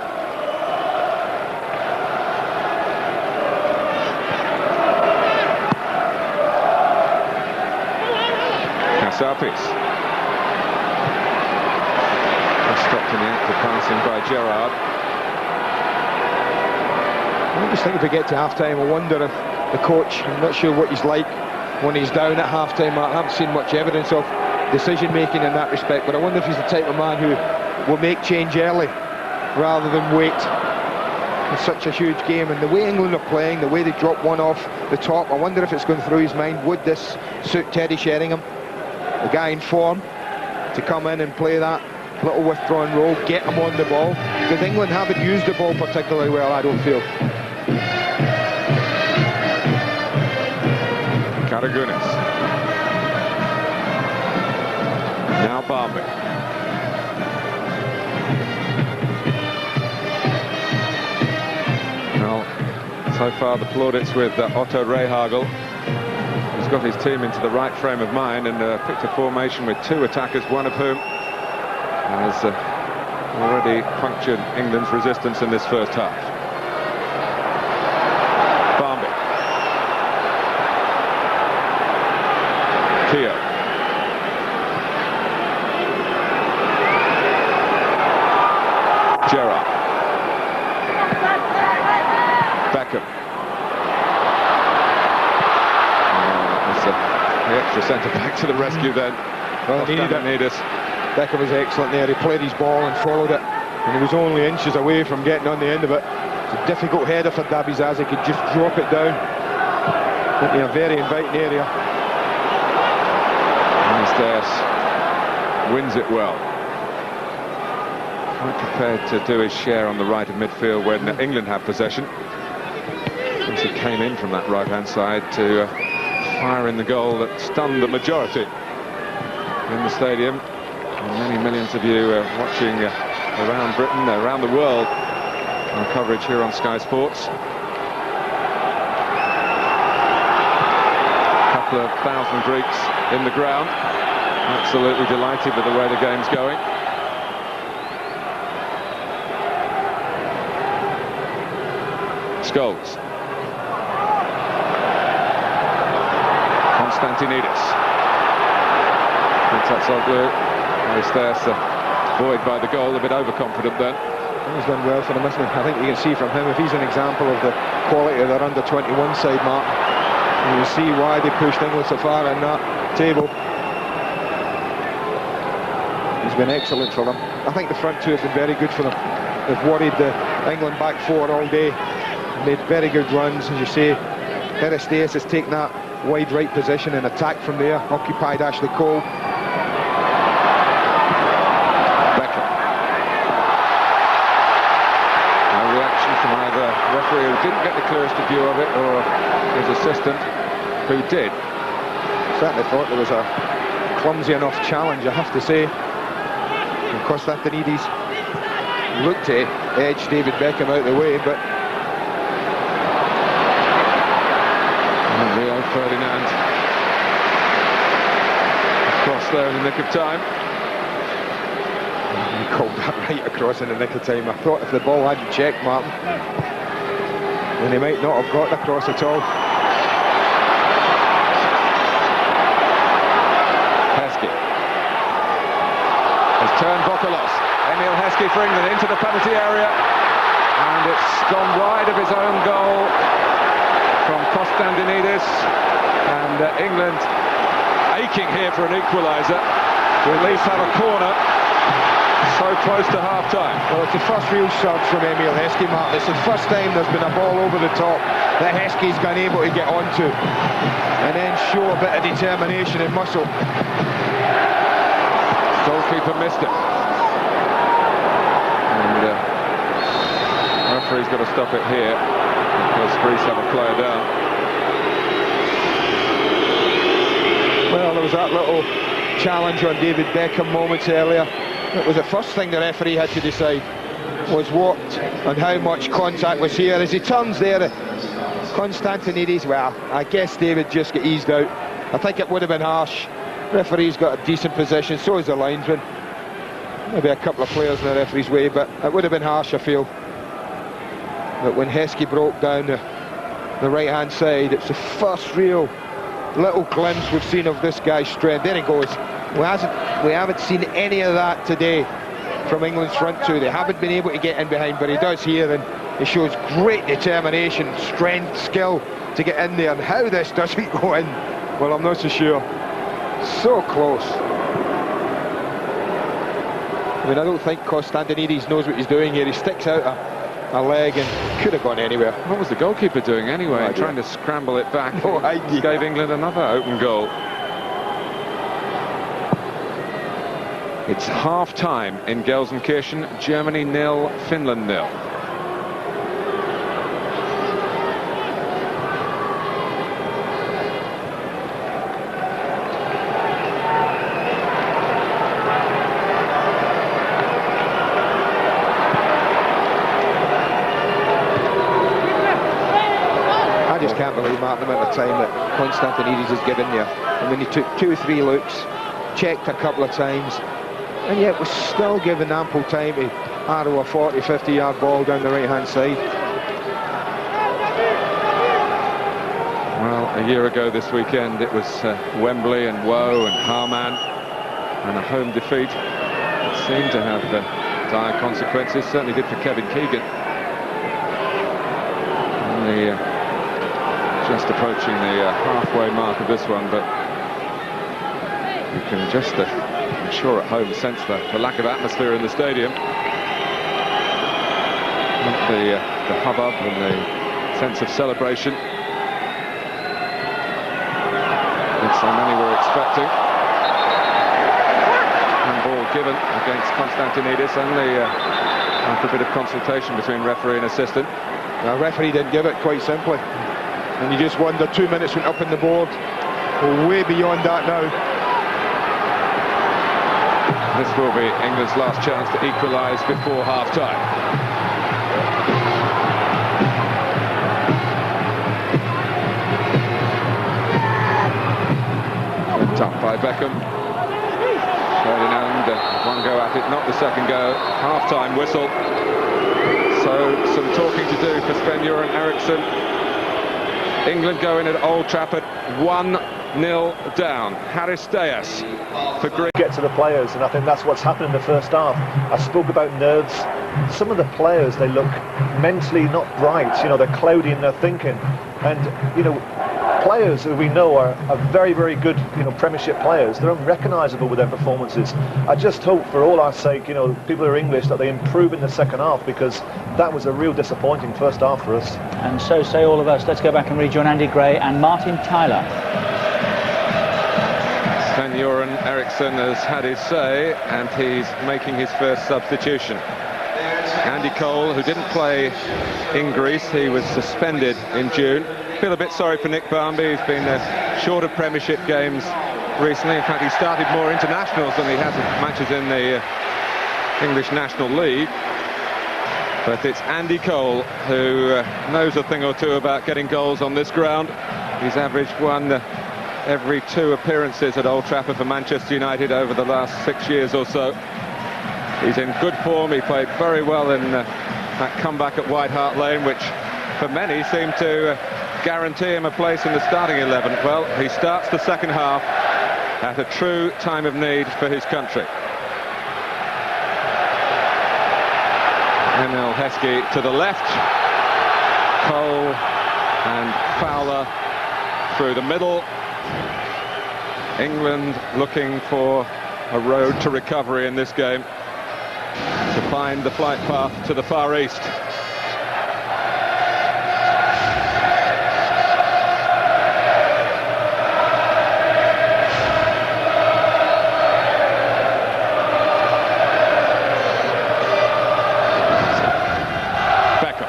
A: Kasapis. Stopped in the act of passing by Gerrard.
C: I just think if we get to half-time, I wonder if the coach, I'm not sure what he's like when he's down at half-time. I haven't seen much evidence of decision-making in that respect, but I wonder if he's the type of man who will make change early rather than wait. It's such a huge game, and the way England are playing, the way they drop one off the top, I wonder if it's going through his mind, would this suit Teddy Sheringham, the guy in form, to come in and play that little withdrawn role, get him on the ball, because England haven't used the ball particularly well, I don't feel.
A: Karagounis. Now Barmby. Well, so far the plaudits with Otto Rehhagel. He's got his team into the right frame of mind and picked a formation with 2 attackers, one of whom has already punctured England's resistance in this first half. Barmby. Keown. Gerrard. Beckham. The extra centre-back to the rescue then.
C: Well,
A: Konstantinidas.
C: Beckham was excellent there. He played his ball and followed it, and he was only inches away from getting on the end of it. It's a difficult header for Dabizas. He could just drop it down into a very inviting area.
A: There's wins it well. Quite prepared to do his share on the right of midfield when England have possession. Since he came in from that right-hand side to fire in the goal that stunned the majority in the stadium. And many millions of you watching around Britain, around the world, our coverage here on Sky Sports. A couple of thousand Greeks in the ground, absolutely delighted with the way the game's going. Scholes. Konstantinidas. Patsatzoglou. Charisteas buoyed by the goal, a bit overconfident then.
C: He's done well for them, isn't he? I think you can see from him, if he's an example of the quality of their under-21 side, Mark, and you see why they pushed England so far in that table. He's been excellent for them. I think the front two have been very good for them. They've worried the England back four all day, made very good runs, as you say. Charisteas has taken that wide right position and attacked from there, occupied Ashley Cole.
A: Beckham. No reaction from either referee, who didn't get the clearest view of it, or his assistant, who did.
C: Certainly thought there was a clumsy enough challenge, I have to say. And Konstantinidas looked to edge David Beckham out of the way, but
A: Rio Ferdinand across there in the nick of time.
C: He called that right across in the nick of time. I thought if the ball hadn't checked, Martin, then he might not have got the cross at all.
A: Heskey has turned Vokolos. Emile Heskey for England into the penalty area, and it's gone wide of his own goal from Konstantinidas, and England aching here for an equaliser to at least have a corner so close to half-time.
C: Well, it's the first real shot from Emile Heskey, Mark. It's the first time there's been a ball over the top that Heskey's been able to get onto and then show a bit of determination and muscle.
A: Goalkeeper missed it, and referee's got to stop it here because Greece have a player down.
C: Well, there was that little challenge on David Beckham moments earlier. It was the first thing the referee had to decide, was what and how much contact was here. As he turns there, Konstantinidas, well, I guess David just got eased out. I think it would have been harsh. Referee's got a decent position, so is the linesman. Maybe a couple of players in the referee's way, but it would have been harsh, I feel. But when Heskey broke down the right-hand side, it's the first real little glimpse we've seen of this guy's strength. There he goes. We haven't seen any of that today from England's front two. They haven't been able to get in behind, but he does here, and he shows great determination, strength, skill to get in there. And how this doesn't go in, well, I'm not so sure. So close. I mean, I don't think Konstantinidas knows what he's doing here. He sticks out a leg and could have gone anywhere.
A: What was the goalkeeper doing anyway?
C: No idea.
A: Trying to scramble it back.
C: No idea.
A: Gave England another open goal. It's half-time in Gelsenkirchen. Germany 0, Finland 0.
C: I just can't believe, Martin, the amount of time that Konstantinidas has given there. I mean, he took 2 or 3 looks, checked a couple of times, and yet was still given ample time to arrow a 40, 50-yard ball down the right-hand side.
A: Well, a year ago this weekend, it was Wembley and woe and Harman and a home defeat. It seemed to have dire consequences, certainly did for Kevin Keegan. Only just approaching the halfway mark of this one, but you can just, I'm sure at home, sense the lack of atmosphere in the stadium. Not the hubbub and the sense of celebration that so many were expecting. And given against Konstantinidas, only after a bit of consultation between referee and assistant.
C: The referee didn't give it, quite simply. And you just wonder, 2 minutes went up on the board. We're way beyond that now.
A: This will be England's last chance to equalise before half-time. Up by Beckham. Ferdinand, one go at it, not the second go. Half-time whistle. So some talking to do for Sven-Göran Eriksson. England go in at Old Trafford 1-0 down. Charisteas for Greece.
E: Get to the players, and I think that's what's happened in the first half. I spoke about nerves. Some of the players, they look mentally not bright. You know, they're cloudy in their thinking. And, you know, players who we know are very, very good, you know, Premiership players. They're unrecognisable with their performances. I just hope, for all our sake, you know, people who are English, that they improve in the second half, because that was a real disappointing first half for us.
F: And so say all of us. Let's go back and rejoin Andy Gray and Martin Tyler.
A: Sven-Göran Eriksson has had his say, and he's making his first substitution. Andy Cole, who didn't play in Greece, he was suspended in June. Feel a bit sorry for Nick Barmby. He's been short of Premiership games recently. In fact, he started more internationals than he has matches in the English National League. But it's Andy Cole who knows a thing or two about getting goals on this ground. He's averaged one every 2 appearances at Old Trafford for Manchester United over the last 6 years or so. He's in good form. He played very well in that comeback at White Hart Lane, which for many seemed to guarantee him a place in the starting 11. Well, he starts the second half at a true time of need for his country. Emile Heskey to the left. Cole and Fowler through the middle. England looking for a road to recovery in this game, to find the flight path to the Far East. Beckham.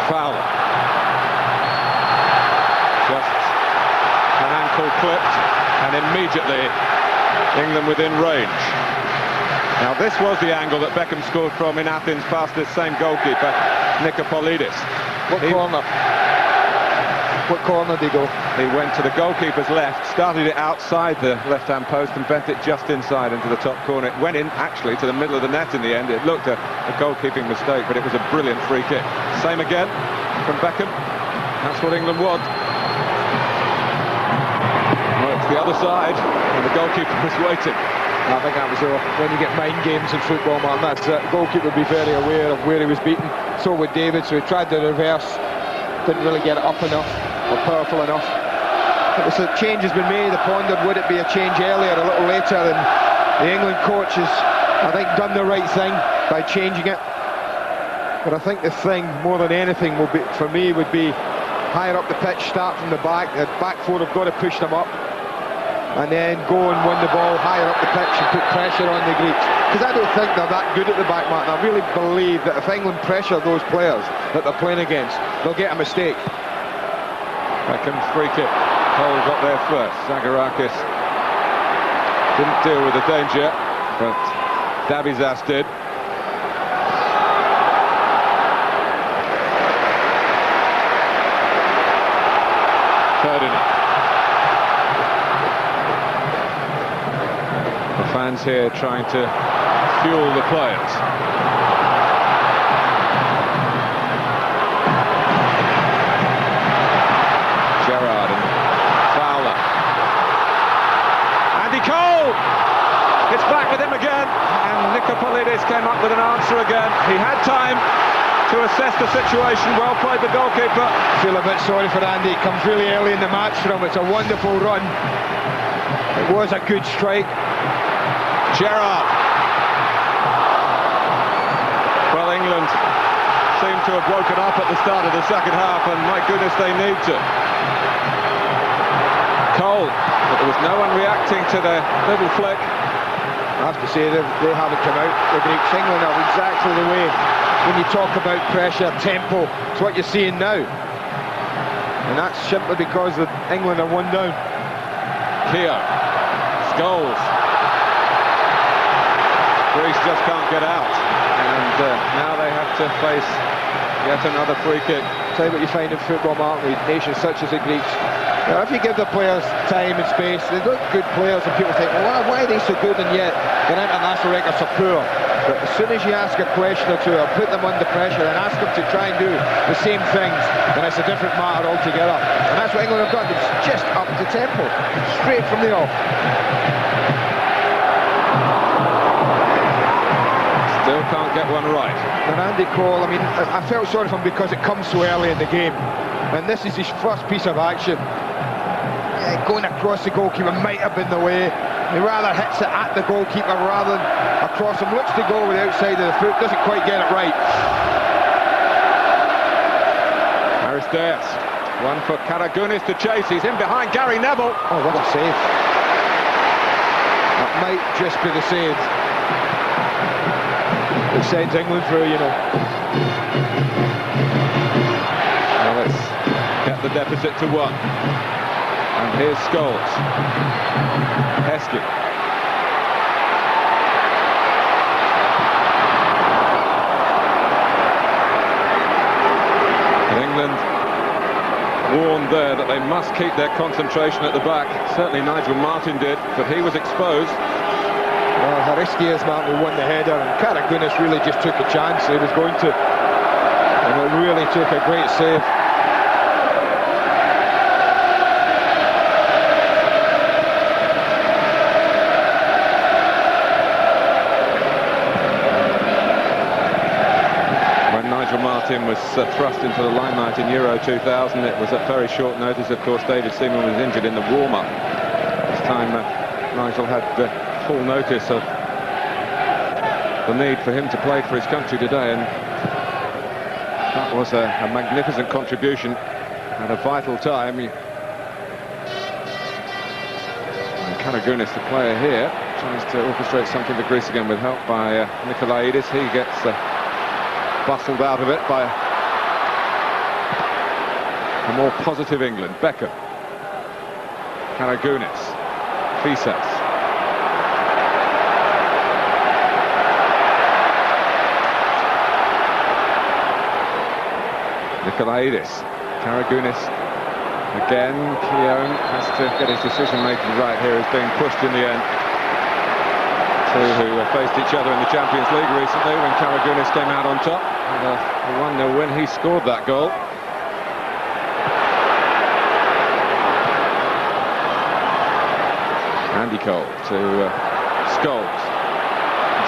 A: Fowler. Just an ankle clipped, and immediately England within range. Now this was the angle that Beckham scored from in Athens past this same goalkeeper, Nikopolidas.
C: What corner did he go?
A: He went to the goalkeeper's left, started it outside the left-hand post and bent it just inside into the top corner. It went in actually to the middle of the net in the end. It looked a goalkeeping mistake, but it was a brilliant free kick. Same again from Beckham. That's what England want. Well, it's the other side, and the goalkeeper was waiting.
C: I think that was when you get mind games in football, man. That's it. The goalkeeper would be very aware of where he was beaten. So would David, so he tried the reverse. Didn't really get it up enough or powerful enough. It was a change has been made. They pondered, would it be a change earlier, a little later? And the England coach has, I think, done the right thing by changing it. But I think the thing, more than anything, will be, for me, would be higher up the pitch, start from the back. The back four have got to push them up, and then go and win the ball higher up the pitch and put pressure on the Greeks. Because I don't think they're that good at the back, Martin. I really believe that if England pressure those players that they're playing against, they'll get a mistake.
A: Beckham's free kick. Cole got there first. Zagorakis didn't deal with the danger, but Dabizas did. Ferdinand. The fans here trying to fuel the players. Gerrard and Fowler. Andy Cole! It's back with him again, and Nikopolidas came up with an answer again. He had time to assess the situation. Well played, the goalkeeper.
C: Feel a bit sorry for Andy. It comes really early in the match for him. It's a wonderful run. It was a good strike.
A: Gerrard. Well, England seem to have woken up at the start of the second half, and my goodness, they need to. Cole. but there was no one reacting to the little flick.
C: I have to say, they haven't come out, the Greeks. England are exactly the way. When you talk about pressure, tempo, it's what you're seeing now. And that's simply because England are one down.
A: Keown, Scholes. Greece just can't get out. And now they have to face yet another free kick.
C: Tell you what you find in football, Martin, with nations such as the Greeks. Now, if you give the players time and space, they look good players, and people think, well, why are they so good, and yet their international records are poor. But as soon as you ask a question or two, or put them under pressure and ask them to try and do the same things, then it's a different matter altogether. And that's what England have done. It's just up to tempo, straight from the off.
A: Still can't get one right.
C: And Andy Cole, I mean, I felt sorry for him because it comes so early in the game. And this is his first piece of action. Yeah, going across the goalkeeper might have been the way. He rather hits it at the goalkeeper rather than across him. Looks to go with the outside of the foot, doesn't quite get it right.
A: Charisteas, one for Karagounis to chase. He's in behind Gary Neville.
C: Oh, what a save. That might just be the save. It sends England through, you know.
A: Now let's get the deficit to 1. And here's Scholes. Heskey. And England warned there that they must keep their concentration at the back. Certainly Nigel Martyn did, but he was exposed.
C: Well, Charisteas, Martin, who won the header, and Karagounis really just took a chance. He was going to, and it really took a great save.
A: When Nigel Martyn was thrust into the limelight in Euro 2000, it was at very short notice. Of course, David Seaman was injured in the warm-up. This time, Nigel had full notice of the need for him to play for his country today, and that was a magnificent contribution at a vital time. And Karagounis, the player here, tries to orchestrate something for Greece again with help by Nikolaidis. He gets bustled out of it by a more positive England. Beckham, Karagounis, Fyssas. Nikolaidis, Karagounis again. Keown has to get his decision-making right here. He's being pushed in the end. Two who faced each other in the Champions League recently when Karagounis came out on top. And a 1-0 win, he scored that goal. Andy Cole to Scholes.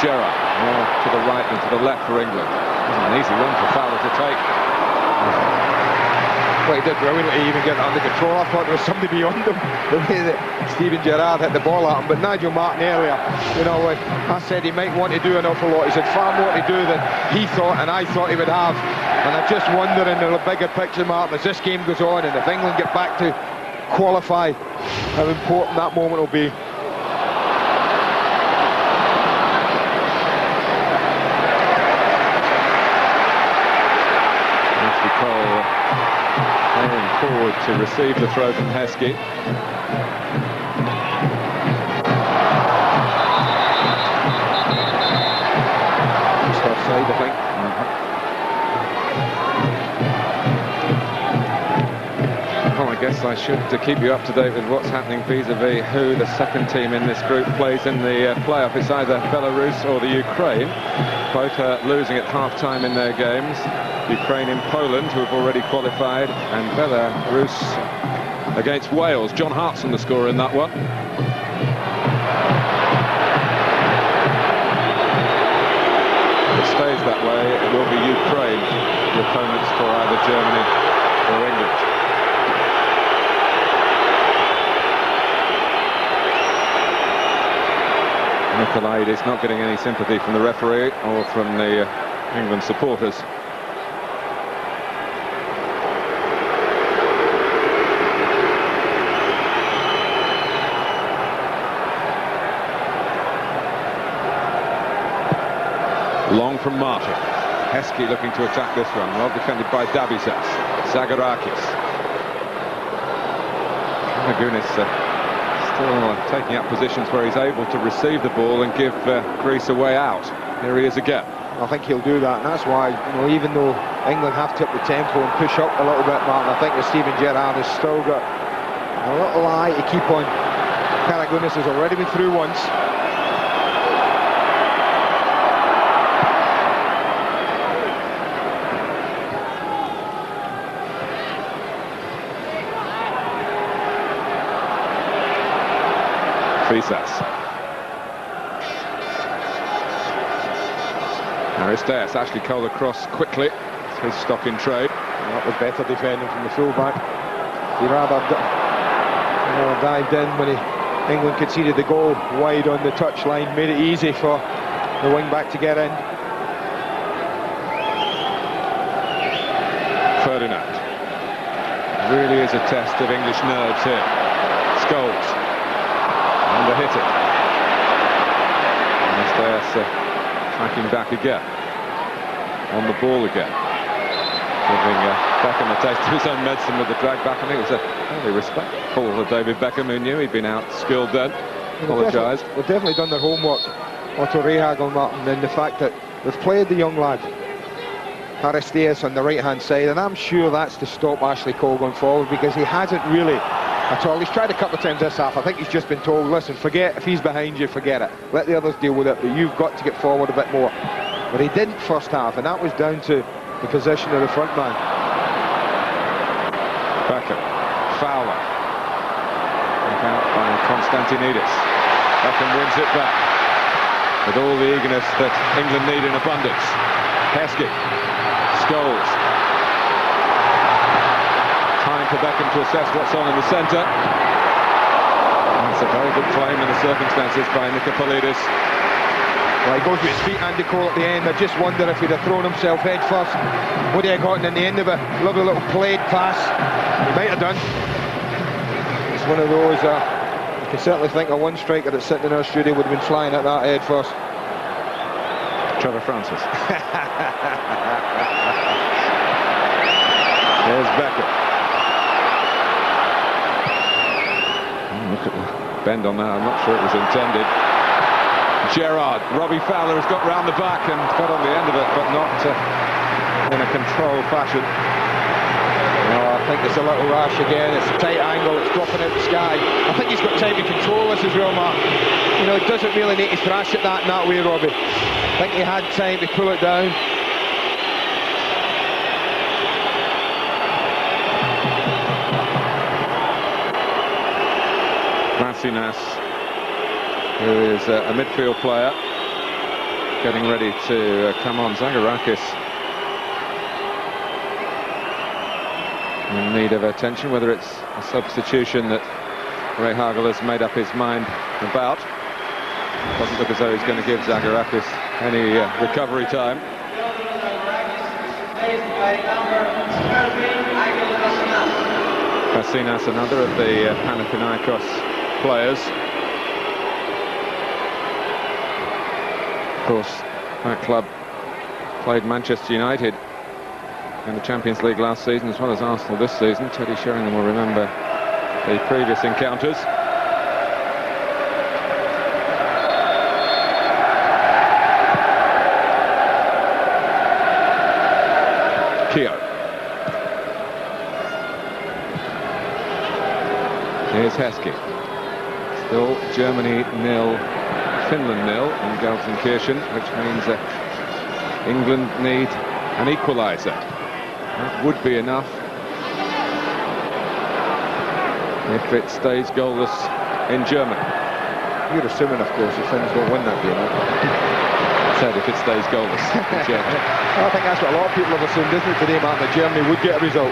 A: Gerrard, more to the right than to the left for England. Wasn't an easy one for Fowler to take.
C: Well, he did brilliantly even get it under control. I thought there was somebody beyond him, the way that Steven Gerrard hit the ball at him. But Nigel Martyn earlier, you know, I said he might want to do an awful lot. He said far more to do than he thought and I thought he would have. And I just wonder in the bigger picture, Martin, as this game goes on and if England get back to qualify, how important that moment will be. Forward to receive the throw from Heskey. Just offside, I think. Well, I guess I should keep you up to date with what's happening vis-a-vis who the second team in this group plays in the playoff. It's either Belarus or the Ukraine. Both are losing at half-time in their games. Ukraine in Poland, who have already qualified, and Belarus against Wales. John Hartson, the scorer in that one. If it stays that way, it will be Ukraine, the opponents for either Germany or England. Nikolaidis not getting any sympathy from the referee or from the England supporters.
A: from Martyn. Heskey looking to attack this one, well defended by Dabizas. Zagorakis. Karagounis still taking up positions where he's able to receive the ball and give Greece a way out. Here he is again.
C: I think he'll do that, and that's why, even though England have to up the tempo and push up a little bit, Martin, I think that Steven Gerrard has still got a little eye to keep on. Karagounis has already been through once.
A: Fyssas. Charisteas, Ashley Cole across quickly. It's his stock in trade.
C: And that was better defending from the fullback. He rather dived in when England conceded the goal wide on the touchline, made it easy for the wing-back to get in.
A: Ferdinand. Really is a test of English nerves here. Scholes. Under-hit it. Charisteas tracking back again. On the ball again. Giving Beckham a taste of his own medicine with the drag back. I think it was a fairly respectful of David Beckham, who knew he'd been out-skilled then. Apologised.
C: They've definitely done their homework, Otto Rehagel, Martin, and the fact that they've played the young lad Charisteas on the right-hand side, and I'm sure that's to stop Ashley Cole going forward, because he hasn't really at all. He's tried a couple of times this half. I think he's just been told, listen, forget, if he's behind you, forget it. Let the others deal with it, but you've got to get forward a bit more. But he didn't first half, and that was down to the position of the front man.
A: Beckham. Fowler. Taken out by Konstantinidas. Beckham wins it back. With all the eagerness that England need in abundance. Heskey. Scholes. Time for Beckham to assess what's on in the centre. That's a very good claim in the circumstances by Nikopolidas.
C: Well, he goes with his feet, Andy Cole, at the end. I just wonder if he'd have thrown himself head first, would he have gotten in the end of a lovely little played pass? He might have done. It's one of those, you can certainly think of one striker that's sitting in our studio would have been flying at that head first.
A: Trevor Francis. There's Beckham. Look at the bend on that, I'm not sure it was intended. Gerrard, Robbie Fowler has got round the back and got on the end of it, but not in a controlled fashion.
C: Oh, I think it's a little rash again. It's a tight angle, it's dropping out the sky. I think he's got time to control this as well, Mark. He doesn't really need to thrash it that way, Robbie. I think he had time to pull it down.
A: Vassilis, who is a midfield player, getting ready to come on. Zagorakis in need of attention, whether it's a substitution that Rehagel has made up his mind about. Doesn't look as though he's going to give Zagorakis any recovery time. Basinas, another of the Panathinaikos players. Of course, that club played Manchester United in the Champions League last season, as well as Arsenal this season. Teddy Sheringham will remember the previous encounters. Keown. Here's Heskey. Still Germany 0, Finland 0 in Gelsenkirchen, which means England need an equaliser. That would be enough if it stays goalless in Germany.
C: You're assuming, of course, the Finns won't win that game.
A: Said if it stays goalless in Germany.
C: I think that's what a lot of people have assumed, isn't it, today, Martin, that Germany would get a result.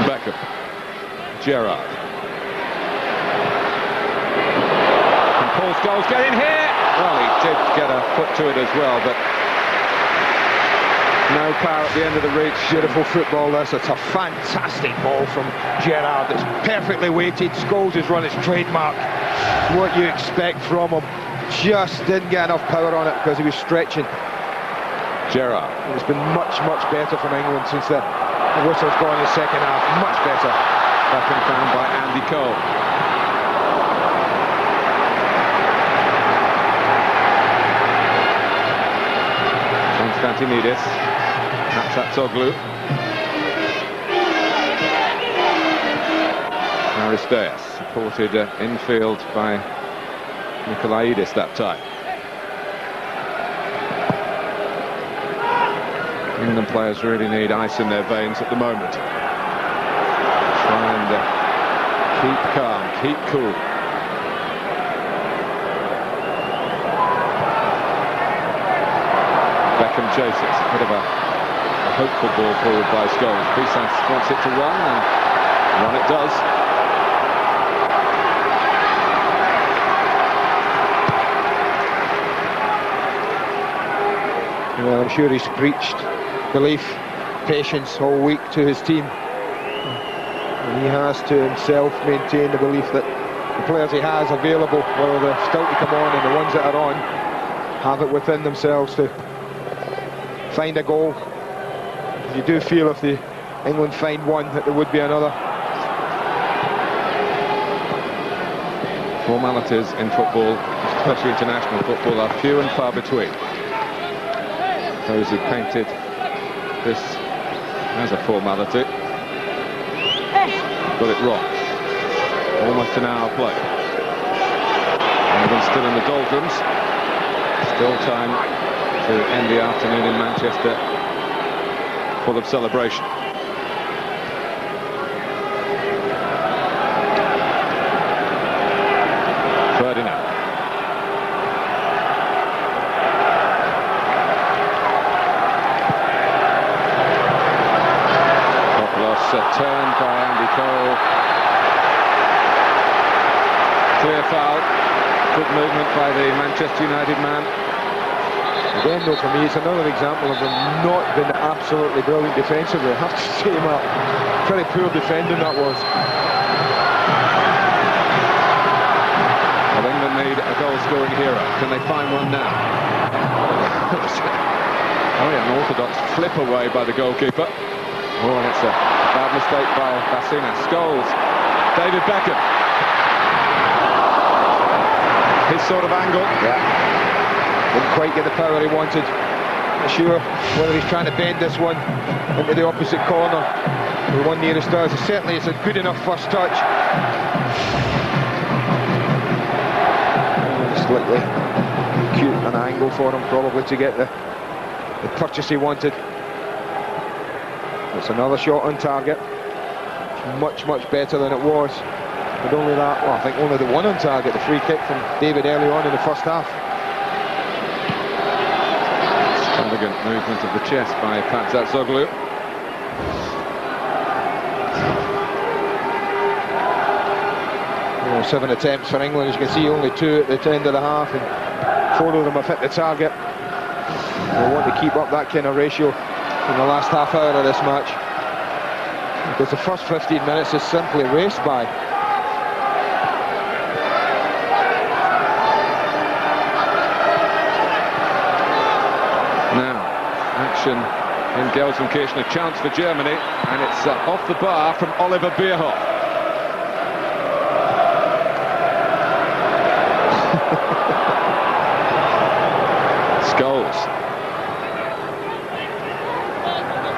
A: Beckham. Gerrard. And Paul Scholes get in here. Well, he did get a foot to it as well, but no power at the end of the reach.
C: Beautiful football, this. It's a fantastic ball from Gerrard. It's perfectly weighted. Scholes has run his trademark. What you expect from him. just didn't get enough power on it because he was stretching.
A: Gerrard.
C: It's been much better from England since the whistle's gone in the second half. Much better.
A: Beckham found by Andy Cole. Konstantinidas. Patsatzoglou. Charisteas, supported infield by Nikolaidis that time. England players really need ice in their veins at the moment. Try and keep calm, keep cool. Beckham chases, a bit of a hopeful ball forward by Scholes. Fyssas wants it to run, and run it does.
C: Well, I'm sure he's preached belief, patience all week to his team. And he has to himself maintain the belief that the players he has available, whether they're still to come on and the ones that are on, have it within themselves to find a goal. You do feel if the England find one that there would be another.
A: Formalities in football, especially international football, are few and far between. Those who painted this as a formality got it wrong. Almost an hour play. England still in the doldrums. Still time to end the afternoon in Manchester full of celebration. Ferdinand. Turned by Andy Cole. Clear foul. Good movement by the Manchester United man.
C: Again, though, for me, it's another example of them not being absolutely brilliant defensively. I have to say, Mark, pretty poor defending that was.
A: Well, England need a goal-scoring hero. Can they find one now? Oh, yeah, an orthodox flip away by the goalkeeper. Oh, and it's a bad mistake by Vassilis. Scholes. David Beckham. His sort of angle.
C: Yeah. Didn't quite get the power he wanted. Not sure whether he's trying to bend this one into the opposite corner. The one nearest us. Certainly it's a good enough first touch. Slightly cute an angle for him probably to get the purchase he wanted. It's another shot on target. Much better than it was. But only that, well, I think only the one on target, the free kick from David early on in the first half.
A: Extravagant movement of the chest by Patsatzoglou.
C: Well, 7 attempts for England, as you can see, only 2 at the end of the half, and 4 of them have hit the target. We'll want to keep up that kind of ratio in the last half hour of this match, because the first 15 minutes is simply raced by.
A: Now, action in Gelsenkirchen, a chance for Germany, and it's off the bar from Oliver Bierhoff. Scholes.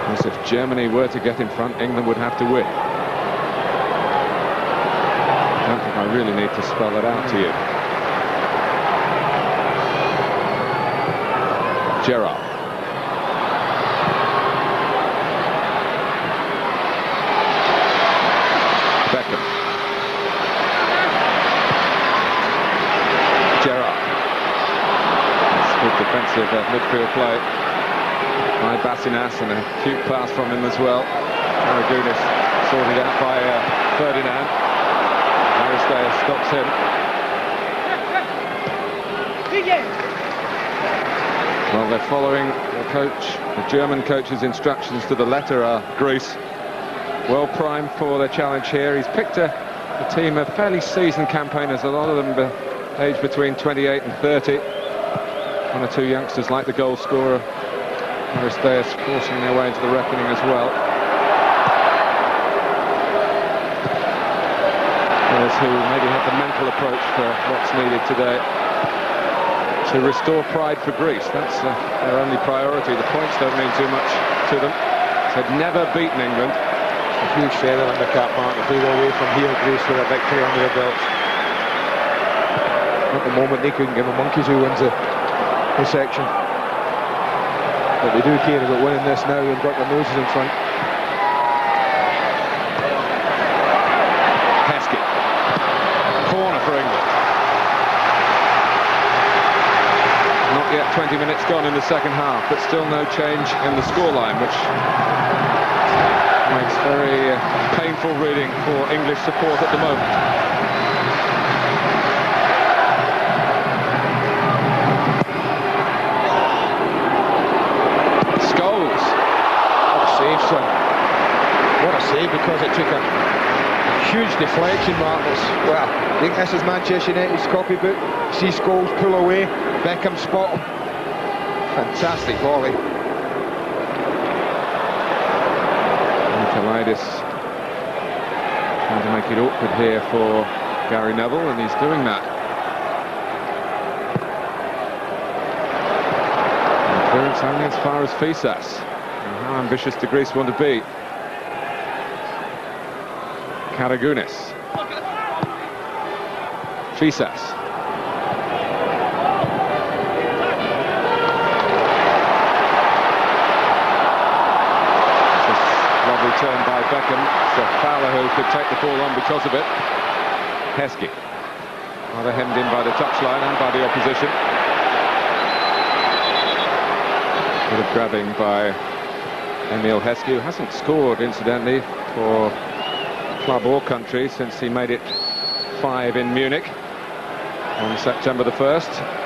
A: As if Germany were to get in front, England would have to win. I don't think I really need to spell it out to you. Gerrard. Beckham. Gerrard. Good defensive midfield play by Basinas, and a cute pass from him as well. Karagounis sorted out by Ferdinand. Charisteas stops him. Well, they're following the German coach's instructions to the letter, Greece. Well primed for the challenge here. He's picked a team of fairly seasoned campaigners. A lot of them aged between 28 and 30. One or two youngsters like the goal scorer, Charisteas, forcing their way into the reckoning as well. Players who maybe have the mental approach for what's needed today to restore pride for Greece. That's their only priority. The points don't mean too much to them. They've never beaten England.
C: A huge feather on the cap, Mark, if they go away from here, Greece with a victory under their belts. At the moment, they couldn't give a monkey's who wins the section. But they do care about winning this now. They've got their noses in front.
A: Heskey. Corner for England. Not yet 20 minutes gone in the second half, but still no change in the scoreline, which makes very painful reading for English support at the moment. Scholes.
C: What a save, son. What a save, because it took a huge deflection, Martins. Well, I think this is Manchester United's copybook. See Scholes pull away, Beckham spot him. Fantastic volley.
A: Nikolaidis trying to make it awkward here for Gary Neville, and he's doing that. And clearance only as far as Fyssas. And how ambitious do Greece want to be? Karagounis. Fyssas. Turn by Beckham. So Fowler, who could take the ball on because of it. Heskey. Rather hemmed in by the touchline and by the opposition. Bit of grabbing by Emile Heskey, who hasn't scored, incidentally, for club or country since he made it 5 in Munich on September the 1st.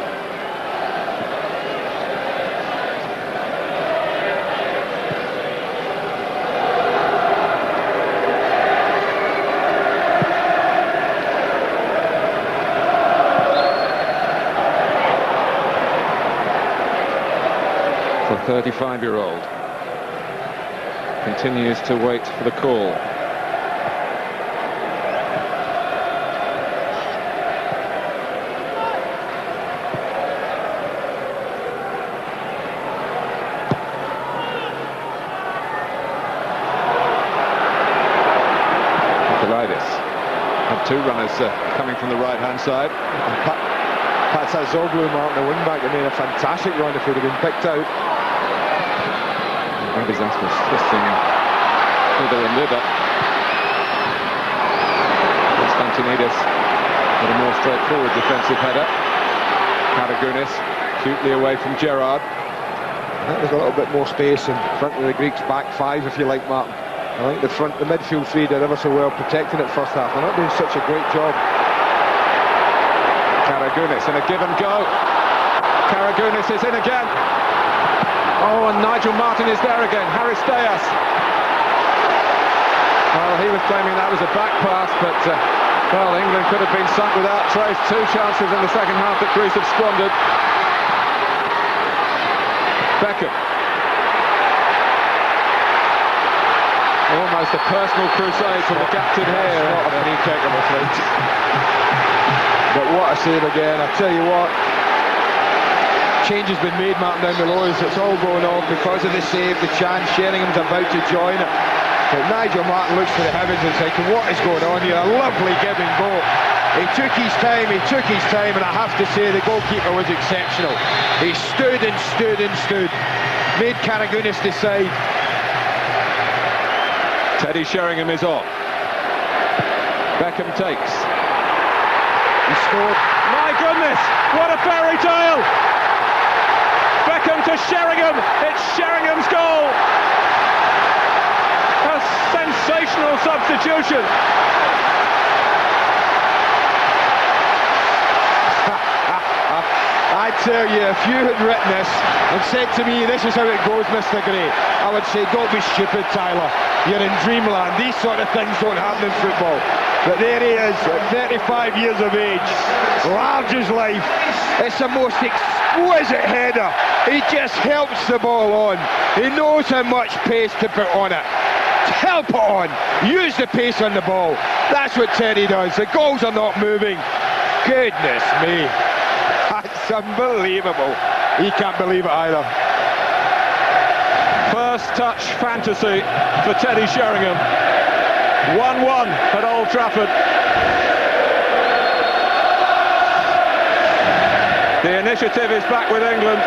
A: The 35-year-old continues to wait for the call. Nikolaidis had two runners coming from the right-hand side.
C: Patsatzoglou, Martin, the wing-back, that made a fantastic run if he'd have been picked out.
A: Dabizas was twisting hither and thither. Konstantinidas with a more straightforward defensive header. Karagounis cutely away from Gerrard.
C: I think there's a little bit more space in front of the Greeks' back five, if you like, Martin. I think the midfield three did ever so well protecting it first half. They're not doing such a great job.
A: Karagounis in a give and go. Karagounis is in again. Oh, and Nigel Martyn is there again. Charisteas. Well, he was claiming that was a back pass, but well, England could have been sunk without trace. Two chances in the second half that Greece have squandered. Beckham. Almost a personal crusade from the captain here.
C: Not a free kick, I'm afraid. But what a save again, I tell you what. Change has been made, Martin, down below us. It's all going on because of the save, the chance. Sheringham's about to join it. But Nigel Martyn looks to the heavens and says, what is going on here? A lovely giving goal. He took his time, and I have to say the goalkeeper was exceptional. He stood and stood and stood. Made Karagounis decide.
A: Teddy Sheringham is off. Beckham takes.
C: He scored.
A: My goodness, what a fairy tale! Beckham to Sheringham, it's Sheringham's goal! A sensational substitution!
C: I tell you, if you had written this and said to me, this is how it goes, Mr. Gray, I would say, don't be stupid, Tyler. You're in dreamland. These sort of things don't happen in football. But there he is, at 35 years of age, large as life. It's the most exquisite header. He just helps the ball on. He knows how much pace to put on it. Help it on. Use the pace on the ball. That's what Teddy does. The goals are not moving. Goodness me. That's unbelievable. He can't believe it either.
A: First touch fantasy for Teddy Sheringham. 1-1 at Old Trafford. The initiative is back with England.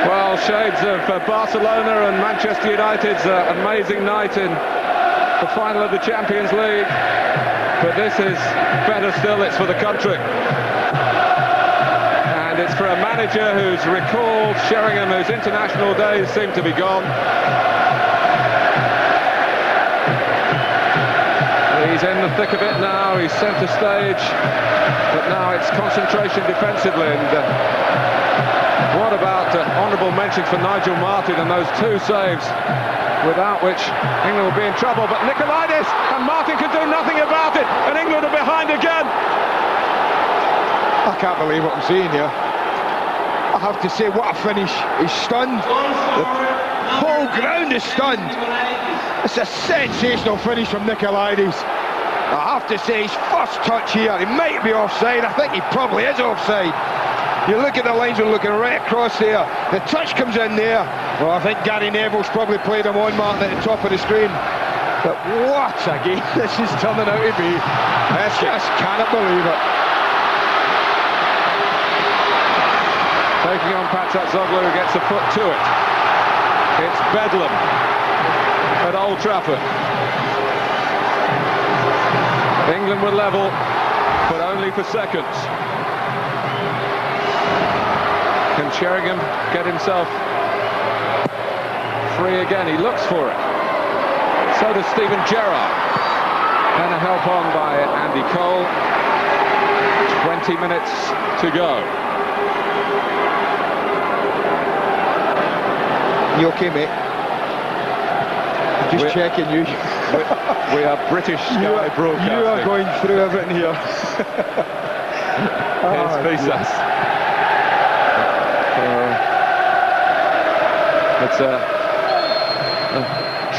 A: Well, shades of Barcelona and Manchester United's amazing night in the final of the Champions League. But this is better still, it's for the country. And it's for a manager who's recalled Sheringham, whose international days seem to be gone. He's in the thick of it now, he's centre stage, but now it's concentration defensively. And what about honourable mentions for Nigel Martyn and those two saves, without which England will be in trouble. But Nikolaidis and Martyn can do nothing about it, and England are behind again.
C: I can't believe what I'm seeing here. I have to say, what a finish. He's stunned. The whole ground is stunned. It's a sensational finish from Nikolaidis. I have to say, his first touch here, he might be offside. I think he probably is offside. You look at the linesman looking right across there. The touch comes in there. Well, I think Gary Neville's probably played him on, Martin, at the top of the screen. But what a game this is turning out to be. I just cannot believe it.
A: Taking on Patsatzoglou, who gets a foot to it. It's bedlam at Old Trafford. England were level, but only for seconds. Can Sheringham get himself free again? He looks for it. So does Steven Gerrard. And a help on by Andy Cole. 20 minutes to go.
C: You okay, mate? I'm just checking you.
A: We are British Sky Broadcasting.
C: You are going through everything here.
A: Here's Fyssas. It's a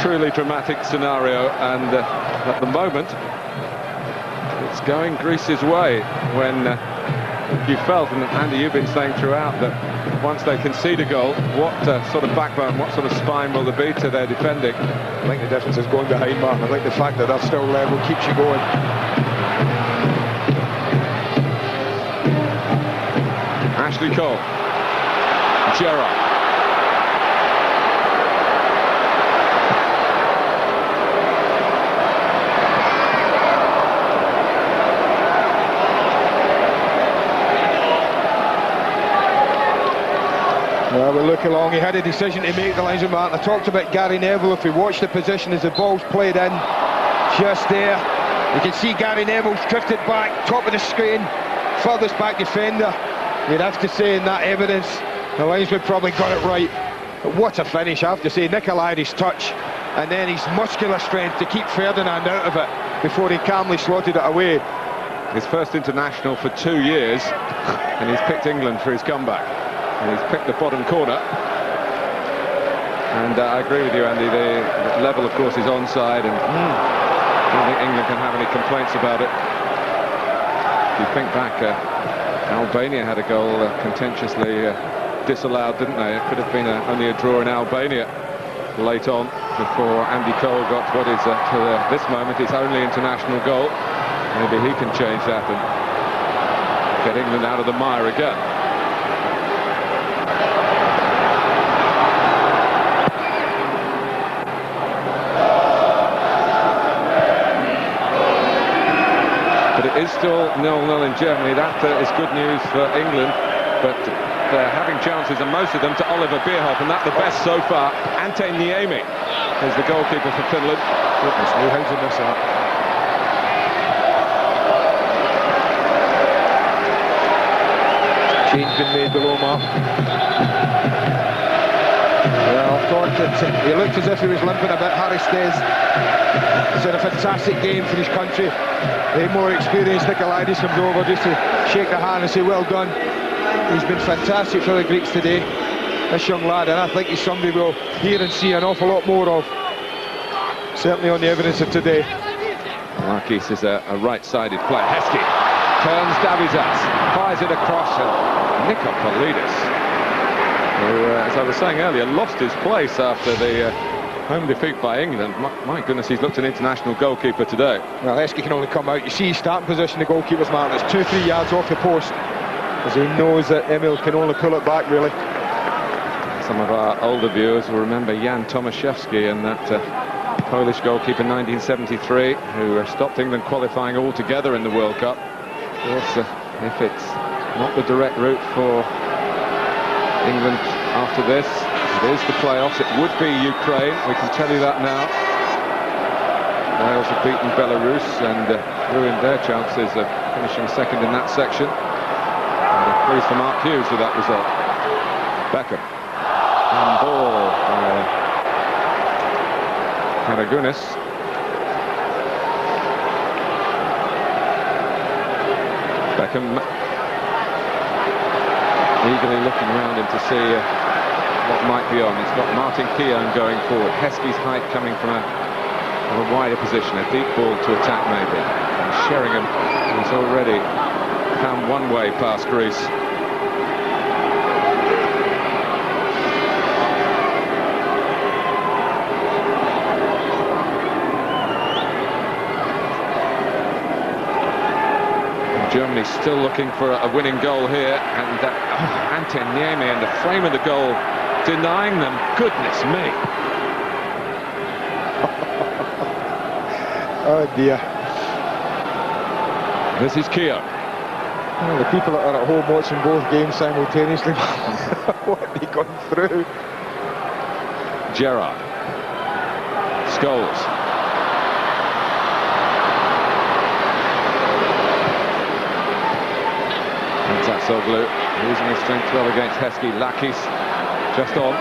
A: truly dramatic scenario, and at the moment it's going Greece's way. When you felt, and Andy, you've been saying throughout, that once they concede a goal, what sort of backbone, what sort of spine will there be to their defending?
C: I think the difference is going behind, Martin. I think the fact that they're still level keeps you going.
A: Ashley Cole, Gerrard.
C: Well, we look along. He had a decision to make, the linesman, Martin. I talked about Gary Neville. If we watch the position as the ball's played in, just there, you can see Gary Neville's drifted back, top of the screen, furthest back defender. You'd have to say in that evidence, the linesman probably got it right. But what a finish, I have to say. Nikolaidis' touch, and then his muscular strength to keep Ferdinand out of it before he calmly slotted it away.
A: His first international for 2 years, and he's picked England for his comeback. And he's picked the bottom corner. And I agree with you, Andy, the level, of course, is onside, and I don't think England can have any complaints about it. If you think back, Albania had a goal contentiously disallowed, didn't they? It could have been only a draw in Albania late on, before Andy Cole got what is, to this moment, his only international goal. Maybe he can change that and get England out of the mire again. But it is still 0-0 in Germany. That is good news for England, but having chances, and most of them to Oliver Bierhoff, and that's the best so far. Ante Niemi is the goalkeeper for Finland.
C: Goodness me, how's he miss that? Change been made below Mark. Well, I thought that he looked as if he was limping a bit. Charisteas has had a fantastic game for his country. The more experienced Nikolaidis comes over just to shake the hand and say, well done. He's been fantastic for the Greeks today, this young lad, and I think he's somebody we'll hear and see an awful lot more of, certainly on the evidence of today.
A: Lakis is a right-sided player. Heskey turns Dabizas, fires it across, and Nikopolidas, who, as I was saying earlier, lost his place after the home defeat by England. My goodness, he's looked an international goalkeeper today.
C: Well, Heskey can only come out. You see his starting position, the goalkeeper's man, it's 2-3 yards off the post, as he knows that Emile can only pull it back, really.
A: Some of our older viewers will remember Jan Tomaszewski and that Polish goalkeeper in 1973, who stopped England qualifying altogether in the World Cup. Of course, if it's not the direct route for England after this, it is the playoffs. It would be Ukraine, we can tell you that now. Wales have beaten Belarus and ruined their chances of finishing second in that section. And pleased for Mark Hughes with that result. Beckham. And ball Karagounis. Beckham eagerly looking around him to see what might be on. He's got Martin Keown going forward. Heskey's height coming from a wider position, a deep ball to attack maybe. And Sheringham has already found one way past Greece. Germany still looking for a winning goal here, and Ante Niemi in the frame of the goal denying them. Goodness me.
C: Oh dear.
A: This is Keown.
C: Well, the people that are at home watching both games simultaneously, what have they gone through?
A: Gerrard. Scholes. Patsatzoglou using his strength well against Heskey. Lakis just on,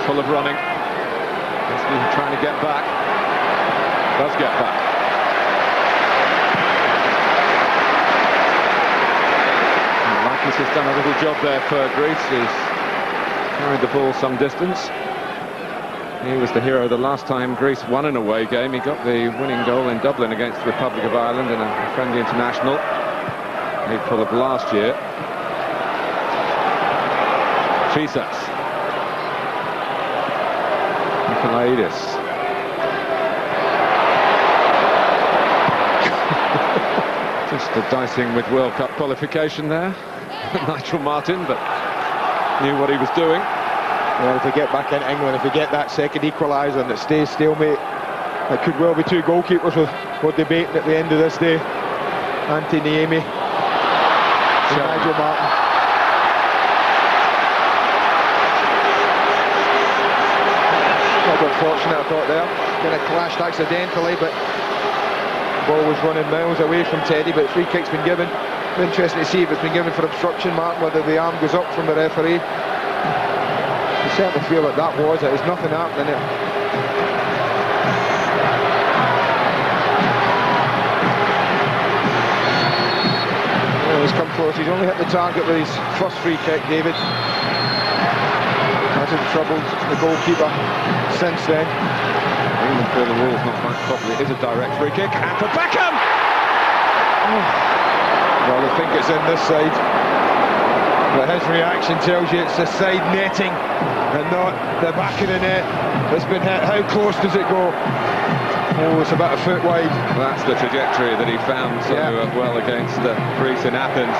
A: full of running. Heskey trying to get back. Does get back. And Lakis has done a little job there for Greece. He's carried the ball some distance. He was the hero the last time Greece won an away game. He got the winning goal in Dublin against the Republic of Ireland in a friendly international, April of last year. Fyssas. Nikolaidis. Just a dicing with World Cup qualification there. Nigel Martyn, but knew what he was doing.
C: Well, if we get back into England, if we get that second equaliser and it stays stalemate, it could well be two goalkeepers we're debating at the end of this day. Ante Niemi and Nigel Martyn. Not got fortunate, I thought there. Kind of clashed accidentally, but the ball was running miles away from Teddy, but free kick's been given. Interesting to see if it's been given for obstruction, Martin, whether the arm goes up from the referee. You certainly feel that that was it. There's nothing happening there. Well, he's come close. He's only hit the target with his first free kick, David. Hasn't troubled the goalkeeper since then.
A: Even though the wall's not back properly, it is a direct free kick. And for Beckham!
C: Oh. Well, they think it's in this side. But his reaction tells you it's the side netting and not the back of the net that's been hit. How close does it go? Oh, it's about a foot wide.
A: That's the trajectory that he found so well against Greece in Athens.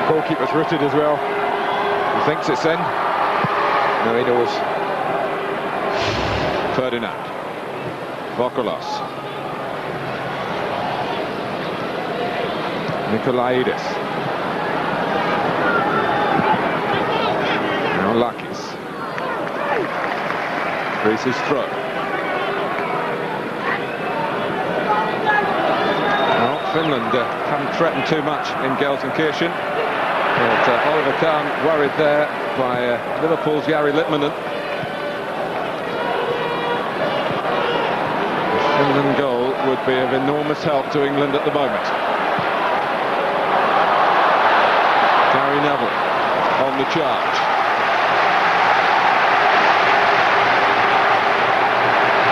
C: Goalkeeper's rooted as well. He thinks it's in. No, he knows.
A: Ferdinand. Vokolos. Nikolaidis. Now Lakis. Vryzas throw. Well, Finland haven't threatened too much in Gelsenkirchen. But Oliver Kahn worried there by Liverpool's Jari Litmanen. The Finland goal would be of enormous help to England at the moment. Gary Neville on the charge.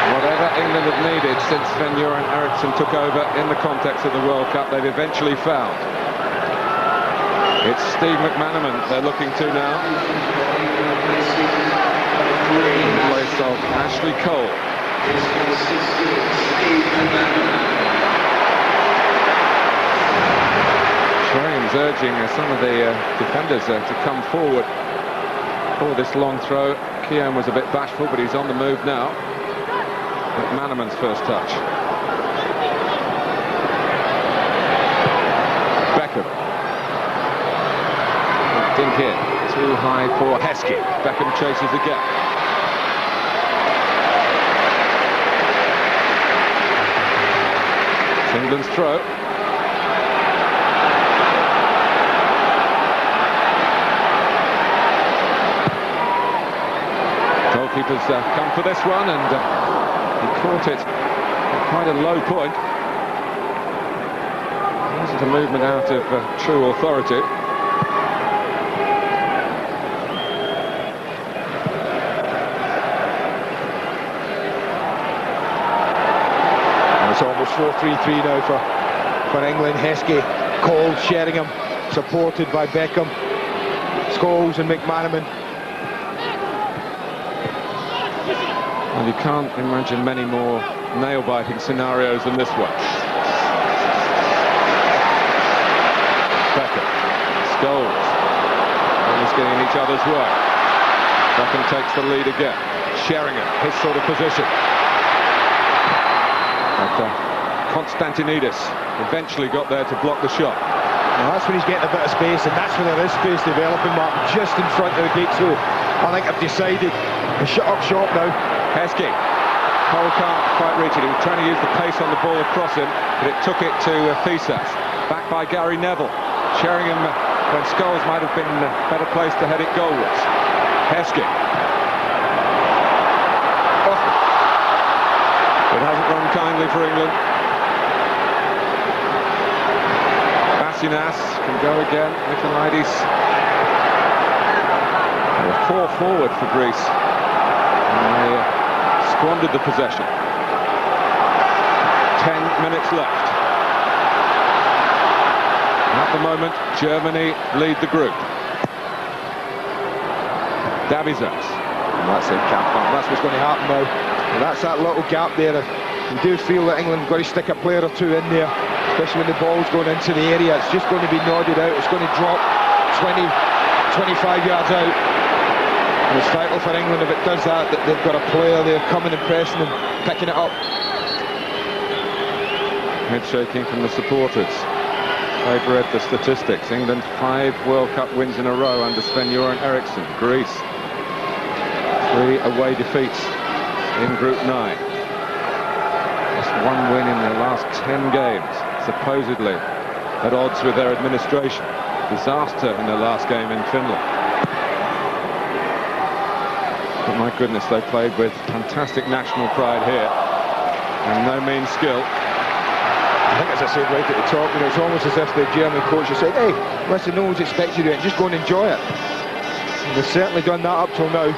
A: Whatever England have needed since Sven-Göran Eriksson took over in the context of the World Cup, they've eventually found. It's Steve McManaman they're looking to now, in place of Ashley Cole. James urging some of the defenders to come forward for this long throw. Keown was a bit bashful, but he's on the move now. McManaman's first touch. Beckham. Dink in. Too high for Heskey. Beckham chases again. It's England's throw. Goalkeepers come for this one, and he caught it at quite a low point. It wasn't a movement out of true authority.
C: It's almost 4-3-3 now for England. Heskey, Cole, Sheringham, supported by Beckham, Scholes and McManaman.
A: And you can't imagine many more nail-biting scenarios than this one. Beckham, Scholes, almost getting in each other's way. Beckham takes the lead again. Sheringham, his sort of position. But Konstantinidas eventually got there to block the shot.
C: Well, that's when he's getting a bit of space, and that's when there is space developing, Mark, just in front of the gate. So I think I've decided to shut up shop now.
A: Heskey. Cole can't quite reach it. He was trying to use the pace on the ball across him, but it took it to Fyssas. Back by Gary Neville. Sheringham, when Scholes might have been better placed to head it goalwards. Heskey. Oh. It hasn't run kindly for England. Basinas can go again. Nikolaidis. They were 4 forward for Greece. And they squandered the possession. 10 minutes left. At the moment, Germany lead the group. Dabizas.
C: That's it, Cap. That's what's going to happen now. And that's that little gap there. You do feel that England have got to stick a player or two in there, especially when the ball's going into the area. It's just going to be nodded out. It's going to drop 20, 25 yards out. And it's vital for England if it does that they've got a player there coming and pressing and picking it up.
A: Head shaking from the supporters. They've read the statistics. England 5 World Cup wins in a row under Sven-Göran Eriksson. Greece 3 away defeats in Group 9. Just 1 win in their last 10 games, supposedly at odds with their administration. Disaster in their last game in Finland. But my goodness, they played with fantastic national pride here, and no mean skill.
C: I think, as I said right at the top, it's almost as if the German coach has said, hey, listen, no one's expected you to do it, just go and enjoy it. And they've certainly done that up till now.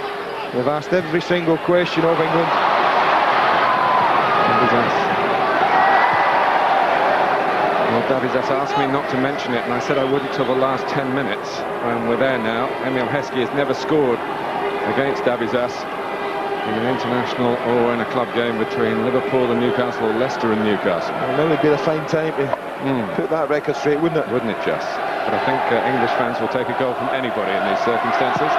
C: They've asked every single question of England.
A: Well, Dabizas asked me not to mention it, and I said I wouldn't till the last 10 minutes. And we're there now. Emile Heskey has never scored against Dabizas in an international or in a club game between Liverpool and Newcastle, or Leicester and Newcastle.
C: Well, now would be the fine time to put that record straight, wouldn't it?
A: Wouldn't it just? But I think English fans will take a goal from anybody in these circumstances.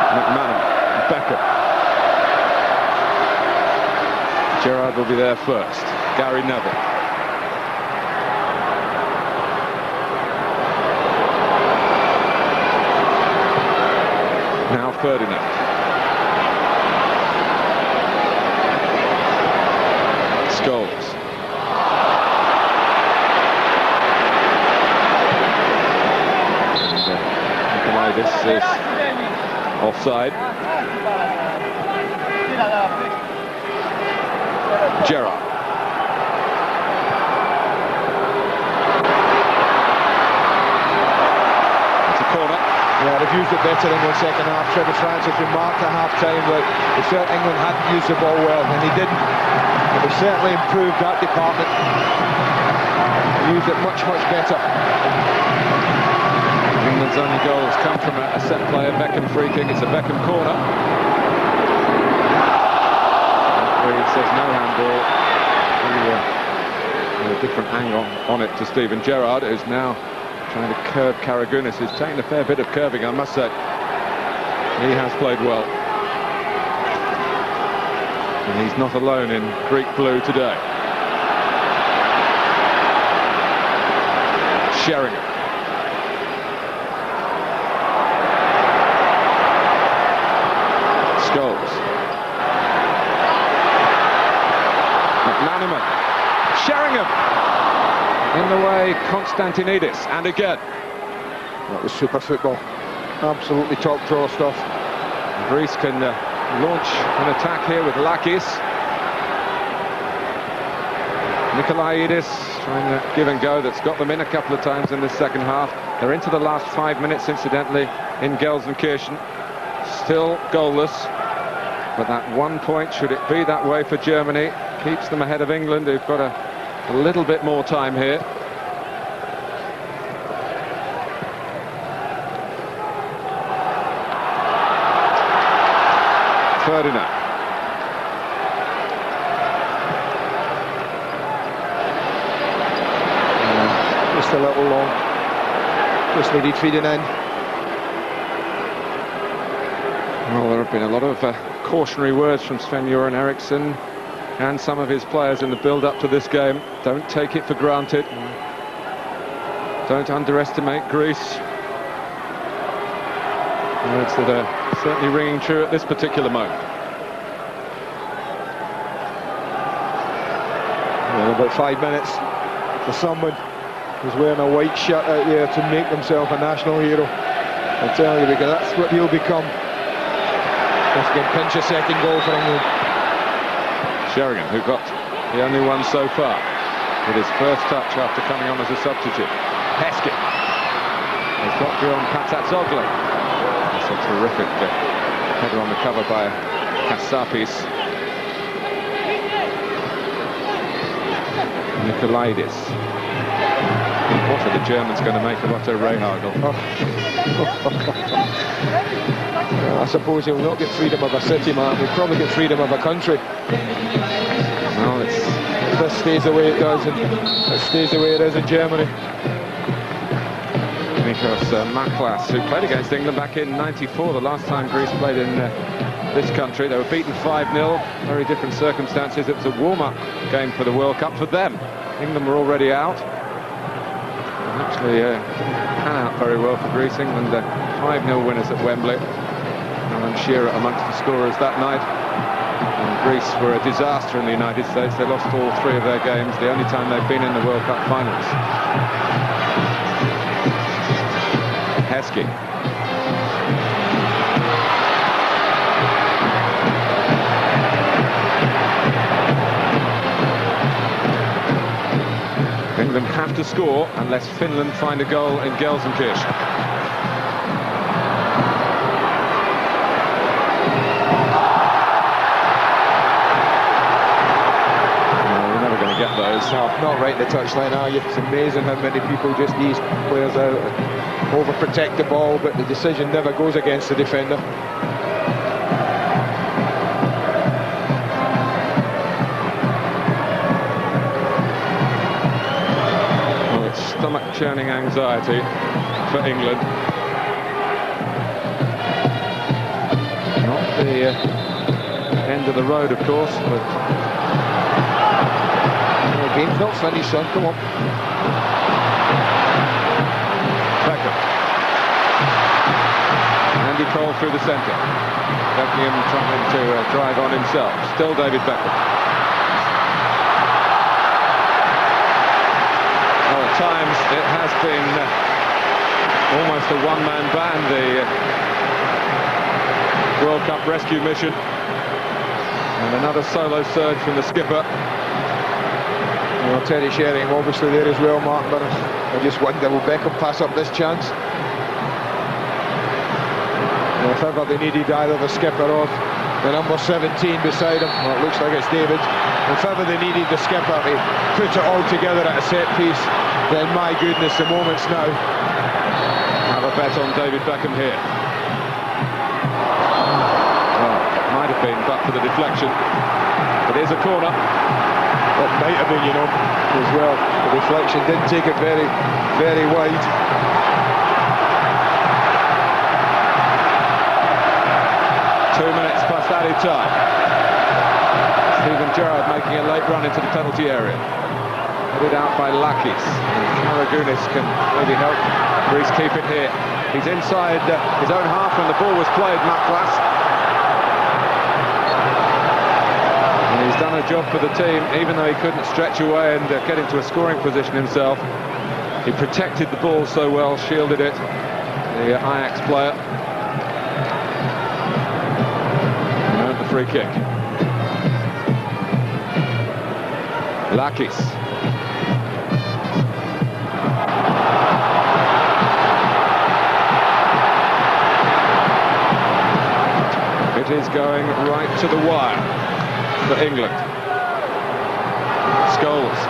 A: McManaman, Beckham. Gerrard will be there first. Gary Neville. Ferdinand. Scholes. Nikolaidis is offside. Gerrard. It's a corner.
C: Yeah, they've used it better in the second half. Trevor Francis remarked at half-time that he felt England hadn't used the ball well, and he didn't. But they certainly improved that department. They used it much, much better.
A: England's only goals come from a set player, Beckham free kick. It's a Beckham corner. Referee says no handball. A different angle on it to Steven Gerrard, who's now trying to curb Karagounis, who's taken a fair bit of curving, I must say. He has played well. And he's not alone in Greek blue today. Sheringham. Scholes. McManaman. Sheringham. In the way, Konstantinidas, and again.
C: That was super football. Absolutely top draw stuff.
A: Greece can launch an attack here with Lakis. Nikolaidis trying to give and go. That's got them in a couple of times in the second half. They're into the last 5 minutes, incidentally, in Gelsenkirchen. Still goalless. But that 1 point, should it be that way for Germany, keeps them ahead of England, who've got a little bit more time here. Ferdinand.
C: Just a little long. Just needed feeding in.
A: Well, there have been a lot of cautionary words from Sven-Göran Eriksson and some of his players in the build-up to this game. Don't take it for granted. Don't underestimate Greece. Words that are certainly ringing true at this particular moment.
C: Well, about 5 minutes for someone who's wearing a white shirt out there to make himself a national hero. I tell you, because that's what he'll become. If he can pinch a second goal for England.
A: Sheringham, who got the only one so far, with his first touch after coming on as a substitute. Heskey. He's got Christos Patsatzoglou. That's a terrific header on the cover by Kasapis. Nikolaidis. What are the Germans going to make of Otto Rehhagel?
C: I suppose he'll not get freedom of a city, man. He'll probably get freedom of a country.
A: Well,
C: if this stays the way it does, and it stays the way it is in Germany.
A: Nikos Machlas, who played against England back in '94, the last time Greece played in this country. They were beaten 5-0, very different circumstances. It was a warm-up game for the World Cup for them. England were already out. Actually, didn't pan out very well for Greece. England 5-0 winners at Wembley. Alan Shearer amongst the scorers that night. And Greece were a disaster in the United States. They lost all 3 of their games, the only time they've been in the World Cup finals. Heskey. England have to score unless Finland find a goal in Gelsenkirchen. We're never going to get those.
C: No, not right in the touchline, are you? It's amazing how many people just ease players out and overprotect the ball, but the decision never goes against the defender.
A: Stomach-churning anxiety for England. Not the end of the road, of course, but
C: the game's not finished, son. Come on.
A: Beckham. Handed control through the centre. Beckham trying to drive on himself. Still David Beckham. Well, at times it has been almost a one-man band, the World Cup rescue mission. And another solo surge from the skipper.
C: Well, Terry Sheringham obviously there as well, Martin, but I just wonder, will Beckham pass up this chance? Well, if ever they needed either the skipper or the number 17 beside him, well, it looks like it's David. If ever they needed the skipper to put it all together at a set piece, then my goodness, the moment's now.
A: Have a bet on David Beckham here. Well, might have been, but for the deflection. It is a corner.
C: It might have been, you know, as well. The deflection didn't take it very, very wide.
A: Minutes past added time. Steven Gerrard making a late run into the penalty area. Headed out by Lakis. Karagounis can maybe help Greece keep it here. He's inside his own half when the ball was played, Machlas. And he's done a job for the team, even though he couldn't stretch away and get into a scoring position himself. He protected the ball so well, shielded it, the Ajax player. Free kick. Lakis. It is going right to the wire for England. Scholes.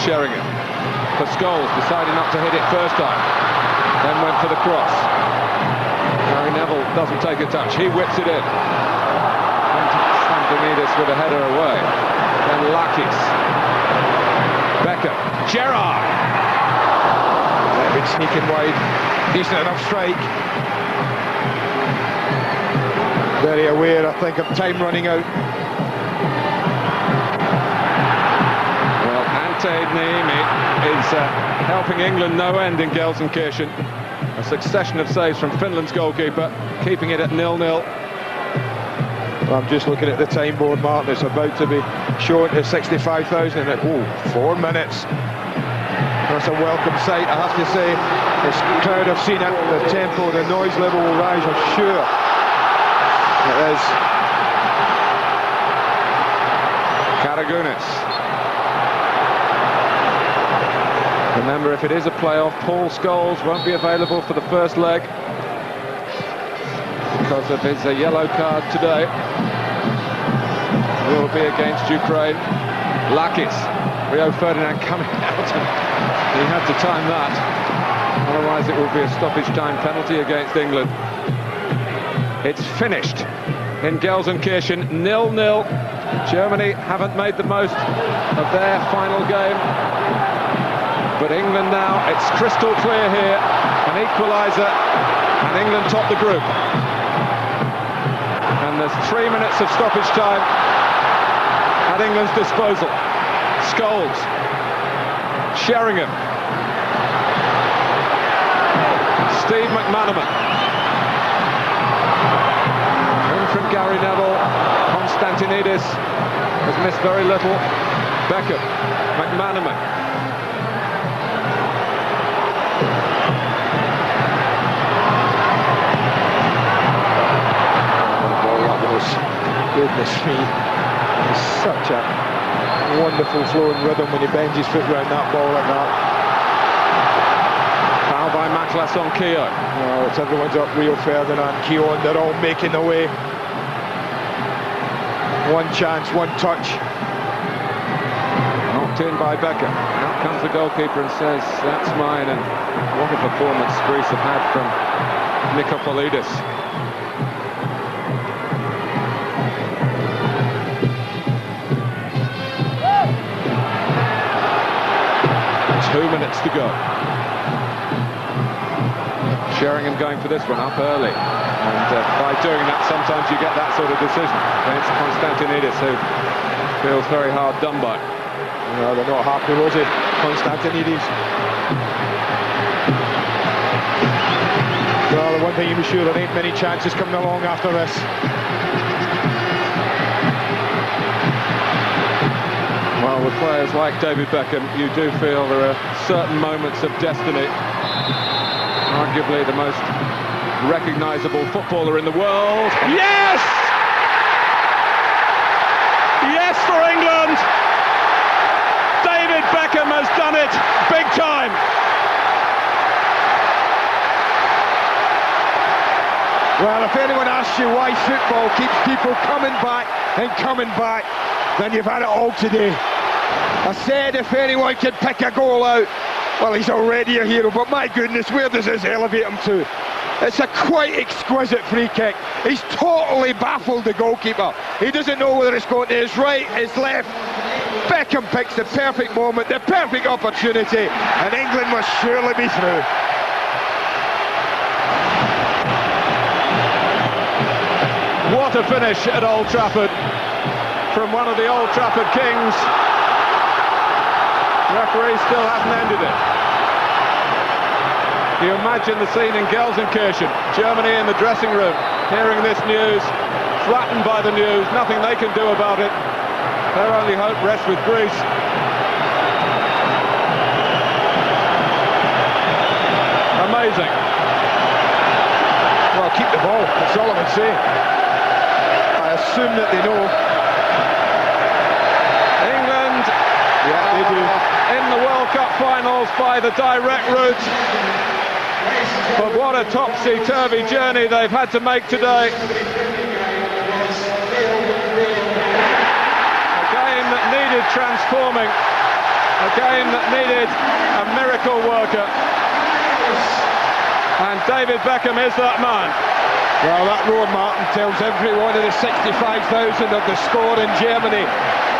A: Sheringham for Scholes, deciding not to hit it first time, then went for the cross. Neville doesn't take a touch, he whips it in. Konstantinidas with a header away. Then Lakis. Beckham. Gerrard!
C: David sneaking wide, decent enough strike. Very aware, I think, of time running out.
A: Naimi is helping England no end in Gelsenkirchen. A succession of saves from Finland's goalkeeper, keeping it at 0-0.
C: Well, I'm just looking at the time board, Martin. It's about to be shown to 65,000 at 4 minutes. That's a welcome sight, I have to say. This crowd have seen it. The tempo, the noise level will rise, I'm sure. It is.
A: Karagounis. Remember, if it is a playoff, Paul Scholes won't be available for the first leg because of his yellow card today. Will be against Ukraine. Lakis, Rio Ferdinand coming out, and he had to time that. Otherwise it will be a stoppage time penalty against England. It's finished in Gelsenkirchen, 0-0. Germany haven't made the most of their final game. But England now, it's crystal clear here, an equaliser, and England top the group. And there's 3 minutes of stoppage time at England's disposal. Scholes, Sheringham, Steve McManaman. In from Gary Neville, Konstantinidas has missed very little. Beckham, McManaman.
C: Goodness me, it's such a wonderful flowing rhythm when he bends his foot around that ball like that.
A: Foul by Machlas on Keown.
C: Oh, it's everyone's up, Rio Ferdinand, Keown, they're all making the way. One chance, one touch.
A: Knocked in by Beckham. Out comes the goalkeeper and says, that's mine. And what a performance Greece have had from Nikopolidas. 2 minutes to go. Sheringham going for this one up early, and by doing that sometimes you get that sort of decision against Konstantinidas, who feels very hard done by.
C: No, they're not happy, was it? Konstantinidas. Well, the one thing you be sure, there ain't many chances coming along after this.
A: Well, with players like David Beckham, you do feel there are certain moments of destiny. Arguably the most recognisable footballer in the world. Yes! Yes for England! David Beckham has done it big time!
C: Well, if anyone asks you why football keeps people coming back and coming back, then you've had it all today. I said if anyone could pick a goal out, well, he's already a hero, but my goodness, where does this elevate him to? It's a quite exquisite free kick. He's totally baffled the goalkeeper. He doesn't know whether it's going to his right, his left. Beckham picks the perfect moment, the perfect opportunity, and England must surely be through.
A: What a finish at Old Trafford from one of the Old Trafford kings. The referee still hasn't ended it. You imagine the scene in Gelsenkirchen, Germany in the dressing room, hearing this news, flattened by the news, nothing they can do about it. Their only hope rests with Greece. Amazing.
C: Well, keep the ball, that's all I would say. I assume that they know.
A: England,
C: Yeah, they do.
A: in the World Cup finals by the direct route. But what a topsy-turvy journey they've had to make today. A game that needed transforming. A game that needed a miracle worker. And David Beckham is that man.
C: Well, that roar, Martin, tells every one of the 65,000 of the score in Germany.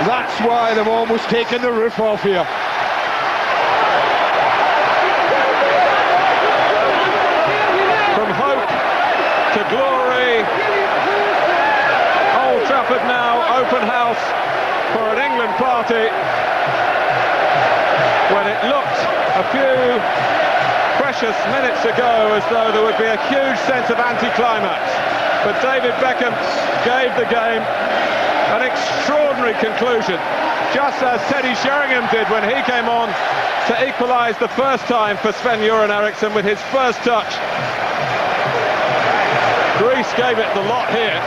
C: That's why they've almost taken the roof off here.
A: From hope to glory. Old Trafford now, open house for an England party. When it looked a few precious minutes ago as though there would be a huge sense of anticlimax, but David Beckham gave the game an extraordinary conclusion, just as Teddy Sheringham did when he came on to equalise the first time for Sven-Göran Eriksson with his first touch. Greece gave it the lot here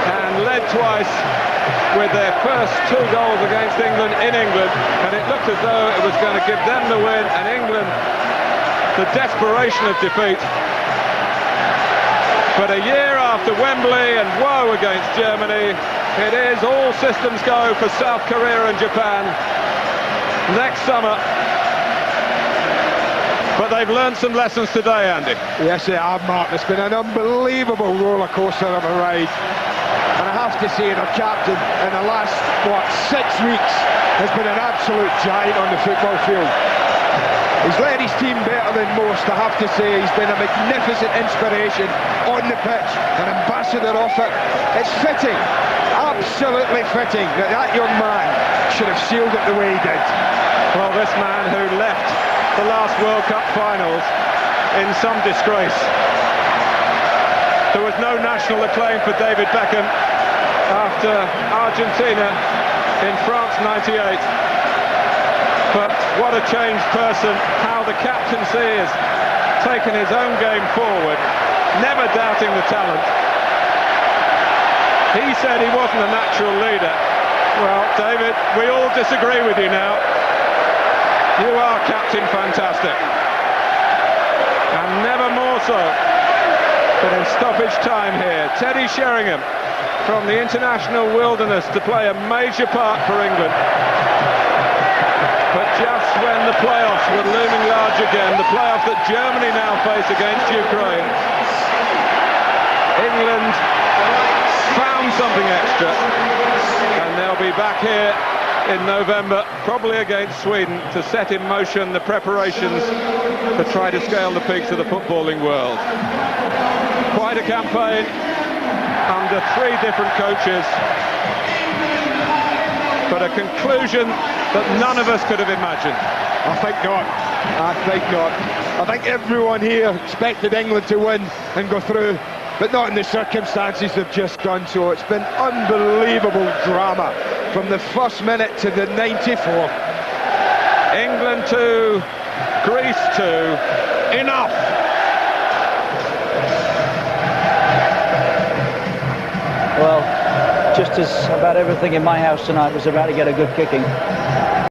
A: and led twice with their first 2 goals against England in England, and it looked as though it was going to give them the win and England the desperation of defeat. But a year after Wembley and woe against Germany, it is all systems go for South Korea and Japan next summer. But they've learned some lessons today, Andy.
C: Yes, they have, Mark. It's been an unbelievable roller coaster of a ride. And I have to say, their captain in the last, 6 weeks has been an absolute giant on the football field. He's led his team better than most, I have to say. He's been a magnificent inspiration on the pitch, an ambassador of it. It's fitting, absolutely fitting, that that young man should have sealed it the way he did.
A: Well, this man who left the last World Cup finals in some disgrace. There was no national acclaim for David Beckham after Argentina in France '98. But what a changed person, how the captaincy has taken his own game forward, never doubting the talent. He said he wasn't a natural leader. Well, David, we all disagree with you now. You are Captain Fantastic. And never more so. But in stoppage time here, Teddy Sheringham from the international wilderness to play a major part for England. But just when the playoffs were looming large again, the playoffs that Germany now face against Ukraine, England found something extra, and they'll be back here in November, probably against Sweden, to set in motion the preparations to try to scale the peaks of the footballing world. Quite a campaign under 3 different coaches, but a conclusion that none of us could have imagined.
C: I think not. I think not. I think everyone here expected England to win and go through, but not in the circumstances they've just done so. It's been unbelievable drama from the first minute to the 94th.
A: England 2, Greece 2, enough!
F: Well, just as about everything in my house tonight was about to get a good kicking.